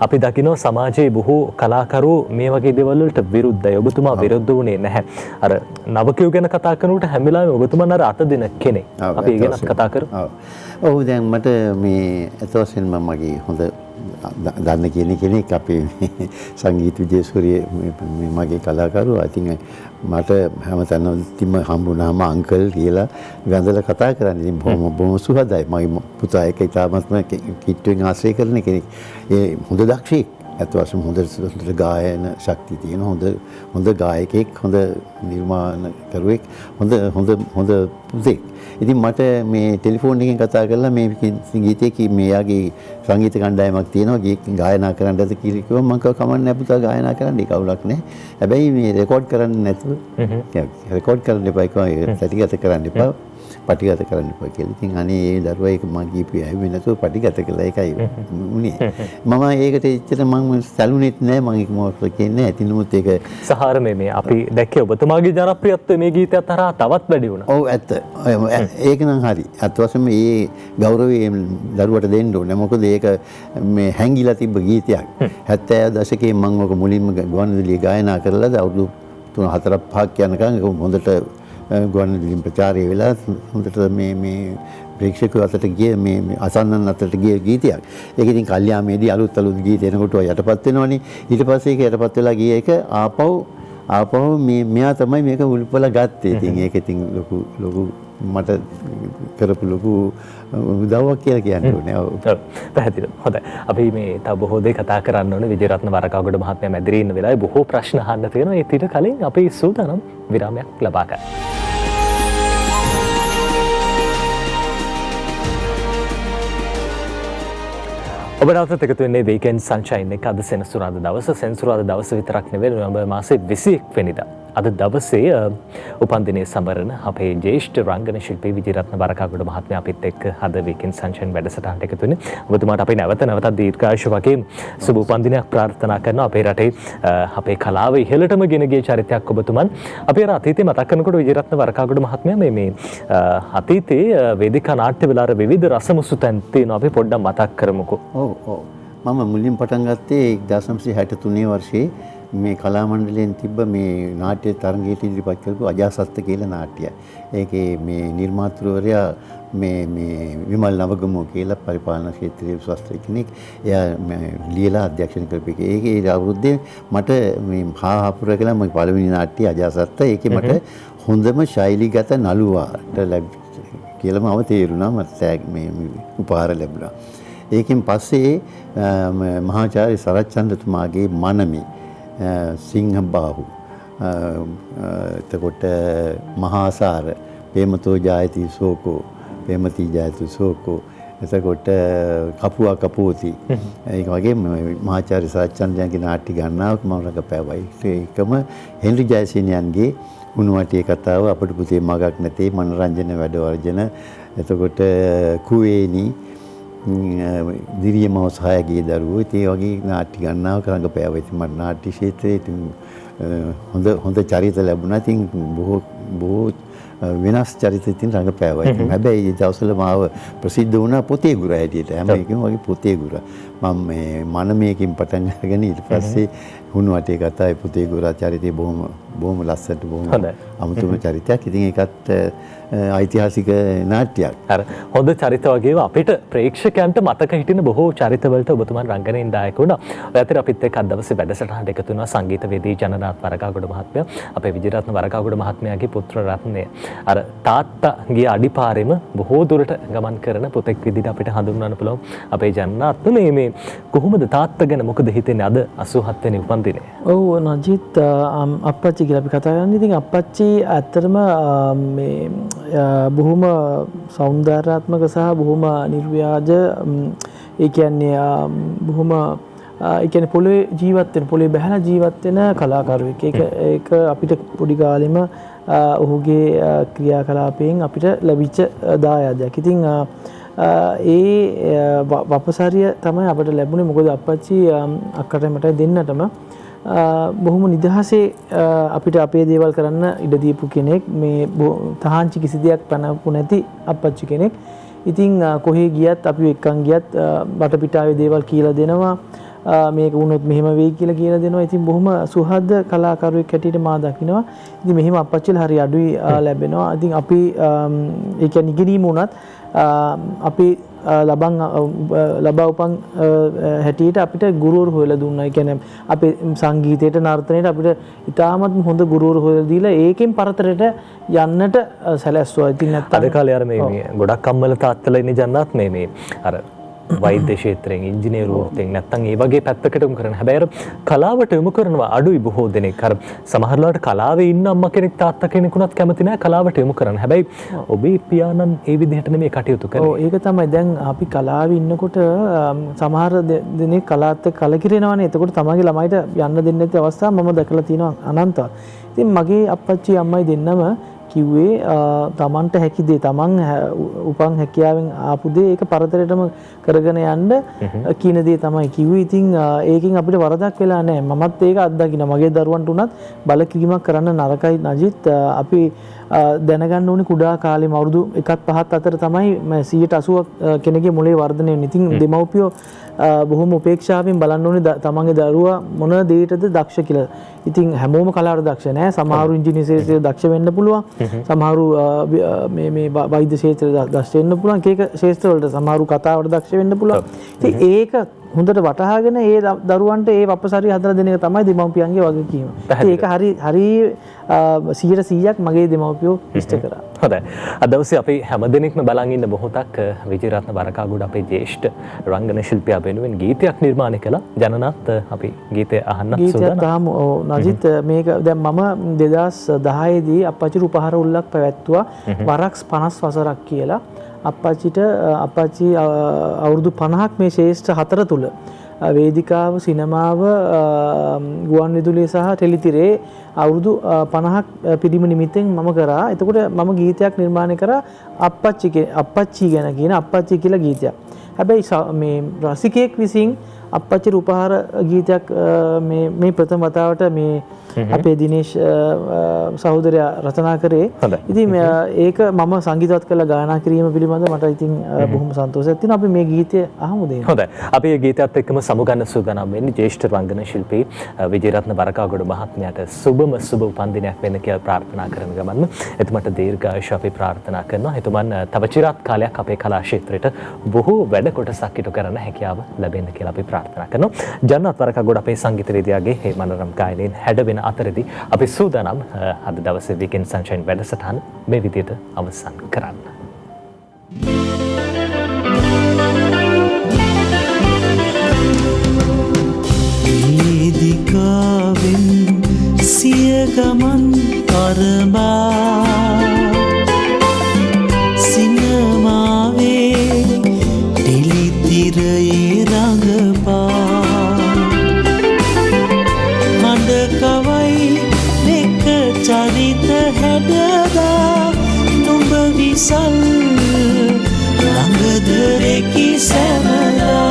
අපි දකිනවා සමාජයේ බොහෝ කලාකරුවෝ මේ වගේ දේවල් වලට විරුද්ධයි. ඔබතුමා විරුද්ධ වුණේ නැහැ. අර නවකයෝ ගැන කතා කරනකොට හැම වෙලාවෙම ඔබතුමන් අර අත දෙන කෙනෙක්. අපි ඒ ගැන කතා කරමු. ඔව් දැන් මට මේ අතවසෙන් මගේ හොඳ දන්න කෙනෙක් අපේ සංගීත විජේසූරිය මගේ කලාකරුවා. ඉතින් මට හැමතැනම හම්බුනාම අංකල් කියලා වැඳලා කතා කරන්නේ. ඉතින් බොහොම සුහදයි. මගේ පුතා එක ඉතාමත්ම කිට්ටුවෙන් ආශ්‍රය කරන කෙනෙක්. ඒ හොඳ දක්ෂයෙක්. අතවසම හොඳ ගායන ශක්තිය තියෙන හොඳ ගායකයෙක්, හොඳ නිර්මාණකරුවෙක්, හොඳ පුතෙක්. ඉතින් මට මේ ටෙලිෆෝන් එකෙන් කතා කරලා මේ ගීතේ මෙයාගේ සංගීත කණ්ඩායමක් තියෙනවා ගායනා කරන්නද කියලා කිව්වම මම කමන්නේ නැහැ පුතා ගායනා කරන්න ඒක අවුලක් නැහැ. හැබැයි මේ රෙකෝඩ් කරන්න නැතුව රෙකෝඩ් කරන්න එපා ඒක සැටිගත කරන්න එපා. පටිගත කරන්න එපා කියලා. ඉතින් අනේ ඒ දරුවා ඒක මම කියපු ඇහුවේ නැතුව පටිගත කළා. ඒකයි උනේ. මම ඒකට එච්චර මම සැලුනේත් නැහැ. මම ඒක මොකක්ද කියන්නේ නැහැ. ඉතින්මුත් ඒක සහාර මේ අපි දැක්කේ ඔබතුමාගේ ජනප්‍රියත්වය මේ ගීතයත් හරහා තවත් වැඩි වුණා. ඔව් ඇත්ත. ඒක නම් හරි. අත් වශයෙන්ම මේ ගෞරවය දරුවට දෙන්න ඕනේ. මොකද ඒක මේ හැංගිලා තිබ්බ ගීතයක්. 70 දශකයේ මම ඔක මුලින්ම ගුවන්විදුලියේ ගායනා කරලාද අවුරුදු 3-4-5ක් යනකම් හොඳට ගුවන්විදුලියෙන් ප්‍රචාරය වෙලා හොඳට මේ ප්‍රේක්ෂකයෝ අතට ගිය මේ අසන්නන් අතට ගිය ගීතයක්. ඒක ඉතින් කල්යාමේදී අලුත් ගීත එනකොට යටපත් වෙනවනේ. ඊට පස්සේ ඒක යටපත් වෙලා ගිය එක ආපහු මෙයා තමයි මේක උල්පලා ගත්තේ. ඉතින් ඒක ඉතින් ලොකු මට කරපු ලොකු උදව්වක් කියලා කියන්න ඕනේ. ඔව්. පැහැදිලිව. හොඳයි. අපි මේ තව බොහෝ දේ කතා කරන්න ඕනේ. විජේරත්න වරකාගොඩ මහත්මයා මැදිරියේ ඉන්න වෙලාවේ බොහෝ ප්‍රශ්න අහන්න තියෙනවා. ඒ ඊට කලින් අපි සූදානම් විරාමයක් ලබා ගන්න. ඔබ නැවතත් එකතු වෙන්නේ වීකෙන්ඩ් සන්ෂයින් එක. අද සෙනසුරාදා දවස. සෙනසුරාදා දවස විතරක් නෙවෙයි නොවැම්බර් මාසේ 21 වෙනිදා. අද දවසේ උපන්දිනය සමරන අපේ ජ්‍යෙෂ්ඨ රංගන ශිල්පී විජේරත්න වරකාගොඩ මහත්මයා අපිත් එක්ක අද වීකෙන්ඩ් සන්ෂයින් වැඩසටහනට එකතු වෙන්නේ. ඔබතුමාට අපි නැවතත් දීර්ඝායුෂ වගේ සුබ උපන්දිනයක් ප්‍රාර්ථනා කරනවා. අපේ රටේ අපේ කලාව ඉහළටම ගෙන ගිය චරිතයක් ඔබතුමන්. අපි අර අතීතේ මතක් කරනකොට විජේරත්න වරකාගොඩ මහත්මයා මේ අතීතයේ වේදිකා නාට්‍ය වල අර විවිධ රසමුසු තැන් තියෙනවා. අපි පොඩ්ඩක් මතක් කරමුකෝ. ඔව්. මම මුලින් පටන් ගත්තේ 1963 වර්ෂයේ මේ කලා මණ්ඩලයෙන් තිබ්බ මේ නාට්‍ය තරඟයට ඉදිරිපත් කරපු අජාසත්ත කියලා නාට්‍යය. ඒකේ මේ නිර්මාතෘවරයා මේ විමල් නවගමුව කියලා පරිපාලන ක්ෂේත්‍රයේ ශාස්ත්‍රඥ කෙනෙක්. එයා ලියලා අධ්‍යක්ෂණය කරපු එක. ඒකේ අවුරුද්දේ මට මේ හාහපුර කියලා මගේ පළවෙනි නාට්‍ය අජාසත්ත. ඒකේ මට හොඳම ශෛලීගත නළුවාට කියලා මම තේරුණා මට මේ උපහාර ලැබුණා. ඒකෙන් පස්සේ මහාචාර්ය සරච්චන්ද්‍රතුමාගේ මනමේ සිංහබාහු එතකොට මහාසාර ප්‍රේමතෝ ජායති සෝකෝ ප්‍රේමති ජායති සෝකෝ එතකොට කපුවා කපෝති ඒක වගේ මහාචාර්ය සරච්චන්ද්‍රයන්ගේ නාට්‍ය ගණනාවක් මම රඟපෑවයි. ඒකම හෙන්රි ජයසේනයන්ගේ උණුවටියේ කතාව අපිට පුතේ මගක් නැතේ මනරංජන වැඩවර්ජන එතකොට කුවේනි දිරියමව සහයගේ දරුවෝ ඉතින් ඒ වගේ නාට්‍ය ගණනාවක් රඟපෑවා. ඉතින් මට නාට්‍ය ක්ෂේත්‍රයේ ඉතින් හොඳ චරිත ලැබුණා. ඉතින් බොහෝ වෙනස් චරිත ඉතින් රඟපෑවා. ඉතින් හැබැයි ඒ දවස්වල මාව ප්‍රසිද්ධ වුණා පොතේ ගුර හැටියට. හැම එකම වගේ පොතේ ගුර. මම මේ මනමේකින් පටන් අරගෙන ඊට පස්සේ හුණුවටේ කතාවේ පොතේ ගුර චරිතය බොහොම ලස්සනට බොහොම අමුතුම චරිතයක්. ඉතින් ඒකත් ඓතිහාසික නාට්‍යයක්. අර හොඳ චරිත වගේම අපිට ප්‍රේක්ෂකයන්ට මතක හිටින බොහෝ චරිතවලට ඔබතුමන් රංගනයෙන් දායක වුණා. ඔය අතර අපිත් එක්ක අද දවසේ වැඩසටහනට එකතු වෙනවා සංගීතවේදී ජනනාත් වරකාගොඩ මහත්මයා. අපේ විජේරත්න වරකාගොඩ මහත්මයාගේ පුත්‍ර රත්නය. අර තාත්තාගේ අඩිපාරෙම බොහෝ දුරට ගමන් කරන පුතෙක් විදිහට අපිට හඳුන්වන්න පුළුවන් අපේ ජනනාත් මේ කොහොමද තාත්තා ගැන මොකද හිතෙන්නේ අද 87 වෙනි උපන්දිනේ? ඔව් නජිත් අප්පච්චි කියලා අපි කතා කරන්නේ. ඉතින් අප්පච්චි ඇත්තටම මේ බොහොම සෞන්දර්යාත්මක සහ බොහොම නිර්ව්‍යාජ ඒ කියන්නේ බොහොම ඒ කියන්නේ පොළේ ජීවත් වෙන පොළේ බැහැලා ජීවත් වෙන කලාකරුවෙක්. ඒක අපිට පොඩි කාලෙම ඔහුගේ ක්‍රියාකලාපයෙන් අපිට ලැබිච්ච දායාදයක්. ඉතින් ඒ වපසරිය තමයි අපිට ලැබුණේ. මොකද අප්පච්චි අක්කට මට දෙන්නටම බොහොම නිදහසේ අපිට අපේ දේවල් කරන්න ඉඩ දීපු කෙනෙක්. මේ තහංචි කිසි දෙයක් පැනපු නැති අප්පච්චි කෙනෙක්. ඉතින් කොහේ ගියත් අපි එක්කන් ගියත් වටපිටාවේ දේවල් කියලා දෙනවා. මේක වුණොත් මෙහෙම වෙයි කියලා දෙනවා. ඉතින් බොහොම සුහද කලාකරුවෙක් හැටියට මා දකිනවා. ඉතින් මෙහෙම අප්පච්චිලා හරි අඩුයි ලැබෙනවා. ඉතින් අපි ඒ කියන්නේ ඉගෙනීම උනත් අපි ලබා උපන් හැටියට අපිට ගුරුවරු හොයලා දුන්නා. ඒ කියන්නේ අපේ සංගීතයට නර්තනයට අපිට ඉතාමත් හොඳ ගුරුවරු හොයලා දීලා ඒකෙන් පරතරයට යන්නට සැලැස්සුවා. ඉතින් නැත්තම් අද කාලේ අර මේ ගොඩක් අම්මල තාත්තලා ඉන්නේ ජන්නත් මේ අර වෛද්‍ය ක්ෂේත්‍රයෙන් ඉංජිනේරු වෘත්තියෙන් නැත්තම් ඒ වගේ පැත්තකට යොමු කරන. හැබැයි අර කලාවට යොමු කරනවා අඩුයි බොහෝ දෙනෙක්. අර සමහරවිට කලාවේ ඉන්න අම්මා කෙනෙක් තාත්තා කෙනෙකුණත් කැමති නැහැ කලාවට යොමු කරන්න. හැබැයි ඔබේ පියාණන් ඒ විදිහට නෙමෙයි කටයුතු කරන්නේ. ඔව් ඒක තමයි. දැන් අපි කලාවේ ඉන්නකොට සමහර දෙනෙක් කලාවත් එක්ක කලකිරෙනවානේ. එතකොට තමන්ගේ ළමයිට යන්න දෙන්නේ නැති අවස්ථා මම දැකලා තියෙනවා අනන්තවත්. ඉතින් මගේ අප්පච්චි අම්මයි දෙන්නම කිව්වේ තමන්ට හැකි දේ තමන් උපන් හැකියාවෙන් ආපු දේ ඒක පරතරයටම කරගෙන යන්න කියන දේ තමයි කිව්වේ. ඉතින් ඒකෙන් අපිට වරදක් වෙලා නැහැ. මමත් ඒක අත්දකින්න මගේ දරුවන්ට උනත් බල කිරීමක් කරන්න නරකයි නජිත්. අපි දැනගන්න ඕනේ කුඩා කාලේම අවුරුදු 1-5 අතර තමයි 80% කෙනෙකුගේ මොළේ වර්ධනය වෙන්නේ. ඉතින් දෙමව්පියෝ බොහොම උපේක්ෂාවෙන් බලන්න ඕනේ තමන්ගේ දරුවා මොන දෙයකටද දක්ෂ කියලා. ඉතින් හැමෝම කලාවට දක්ෂ නැහැ. සමහරු ඉංජිනේරු ක්ෂේත්‍රයේ දක්ෂ වෙන්න පුළුවන්. සමහරු මේ වෛද්‍ය ක්ෂේත්‍රයේ දක්ෂ වෙන්න පුළුවන්. ඒක ක්ෂේත්‍ර වලට සමහරු කතාවට දක්ෂ වෙන්න පුළුවන්. ඉතින් ඒක හොඳට වටහාගෙන ඒ දරුවන්ට ඒ වපසරිය හදලා දෙන එක තමයි දෙමව්පියන්ගේ වගකීම. ඒක හරි 100% මගේ දෙමව්පියෝ ඉෂ්ට කරා. හොඳයි. අද දවසේ අපි හැමදෙනෙක්ම බලන් ඉන්න මොහොතක් විජේරත්න වරකාගොඩ අපේ ජ්‍යෙෂ්ඨ රංගන ශිල්පියා වෙනුවෙන් ගීතයක් නිර්මාණය කළා. ජනනාත් අපි ගීතය අහන්නත් සූදානම්. නජිත් මේක දැන් මම 2010 දී අප්පච්චිට උපහාර උල්ලක් පැවැත්තුවා වරක්ස් 50 වසරක් කියලා. අප්පච්චි අවුරුදු 50ක් මේ ශේෂ්ඨ 4 තුල වේදිකාව සිනමාව ගුවන් විදුලිය සහ ටෙලිතිරේ අවුරුදු 50ක් පිරිම නිමිත්තෙන් මම කරා. එතකොට මම ගීතයක් නිර්මාණය කරා අප්පච්චි ගැන කියන අප්පච්චි කියලා ගීතයක්. හැබැයි මේ රසිකයෙක් විසින් අප්පච්චි උපහාර ගීතයක් මේ ප්‍රථම වතාවට මේ අපේ දිනේෂ් සහෝදරයා රචනා කරේ. ඉතින් ඒක මම සංගීතවත් කරලා ගායනා කිරීම පිළිබඳව මට ඉතින් බොහොම සන්තෝෂයක් තියෙනවා. අපි මේ ගීතය අහමු දෙන්න. හොඳයි. අපි මේ ගීතයත් එක්කම සමුගන්න සූදානම් වෙන්නේ ජ්‍යෙෂ්ඨ රංගන ශිල්පී විජේරත්න වරකාගොඩ මහත්මයාට සුබම සුබ උපන්දිනයක් වෙන්න කියලා ප්‍රාර්ථනා කරන ගමන් එතුමන්ට දීර්ඝායුෂ අපි ප්‍රාර්ථනා කරනවා. එතුමන් තව චිරාත් කාලයක් අපේ කලා ක්ෂේත්‍රයට බොහෝ වැඩ කොටසක් ඉටු කරන්න හැකියාව ලැබෙන්න කියලා අපි ප්‍රාර්ථනා කරනවා. ජනනාත් වරකාගොඩ අපේ සංගීතවේදියාගේ මේ මනරම් ගායනයෙන් හැඩවෙන අතරදී අපි සූදානම් අද දවසේ වීකෙන්ඩ් සන්ෂයින් වැඩසටහන මේ විදිහට අවසන් කරන්න. වේදිකාවෙන් සිය ගමන් අරඹා සිනමාවේ ටෙලිතිරයේ රඟපා හඬකවයි දෙක චරිත හැඩදා නුඹ විසල් ළඟදරෙකි සැමදා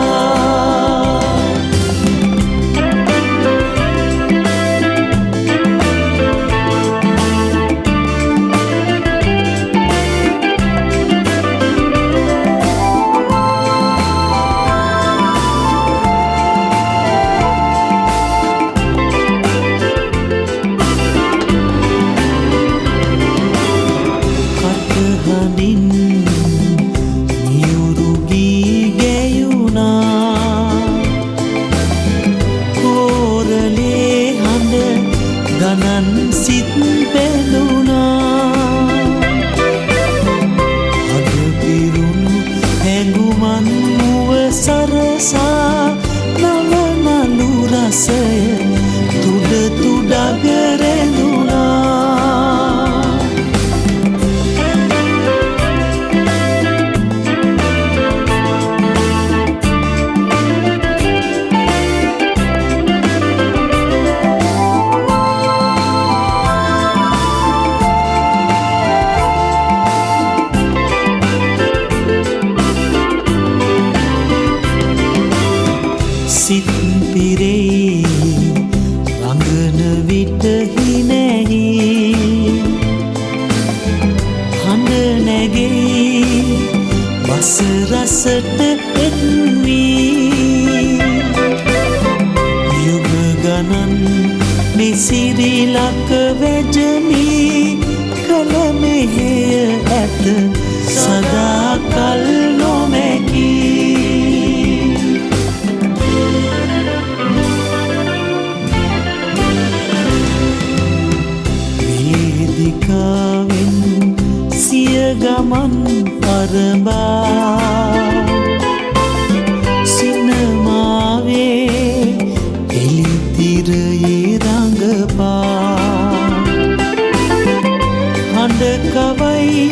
රසට එත්වී යුග ගණන් මෙසිරිලක වැජමී කළ මෙහෙය ඇත සදා කල් නොමැකී වේදිකාවෙන් සිය ගමන් අරඹා සිනමාවේ එළිතිරයේ රඟපා හඬකවයි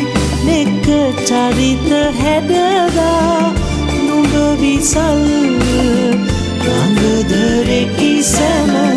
නෙක චරිත හැඩදා නුඹ විසල් ළඟදරෙකි සැම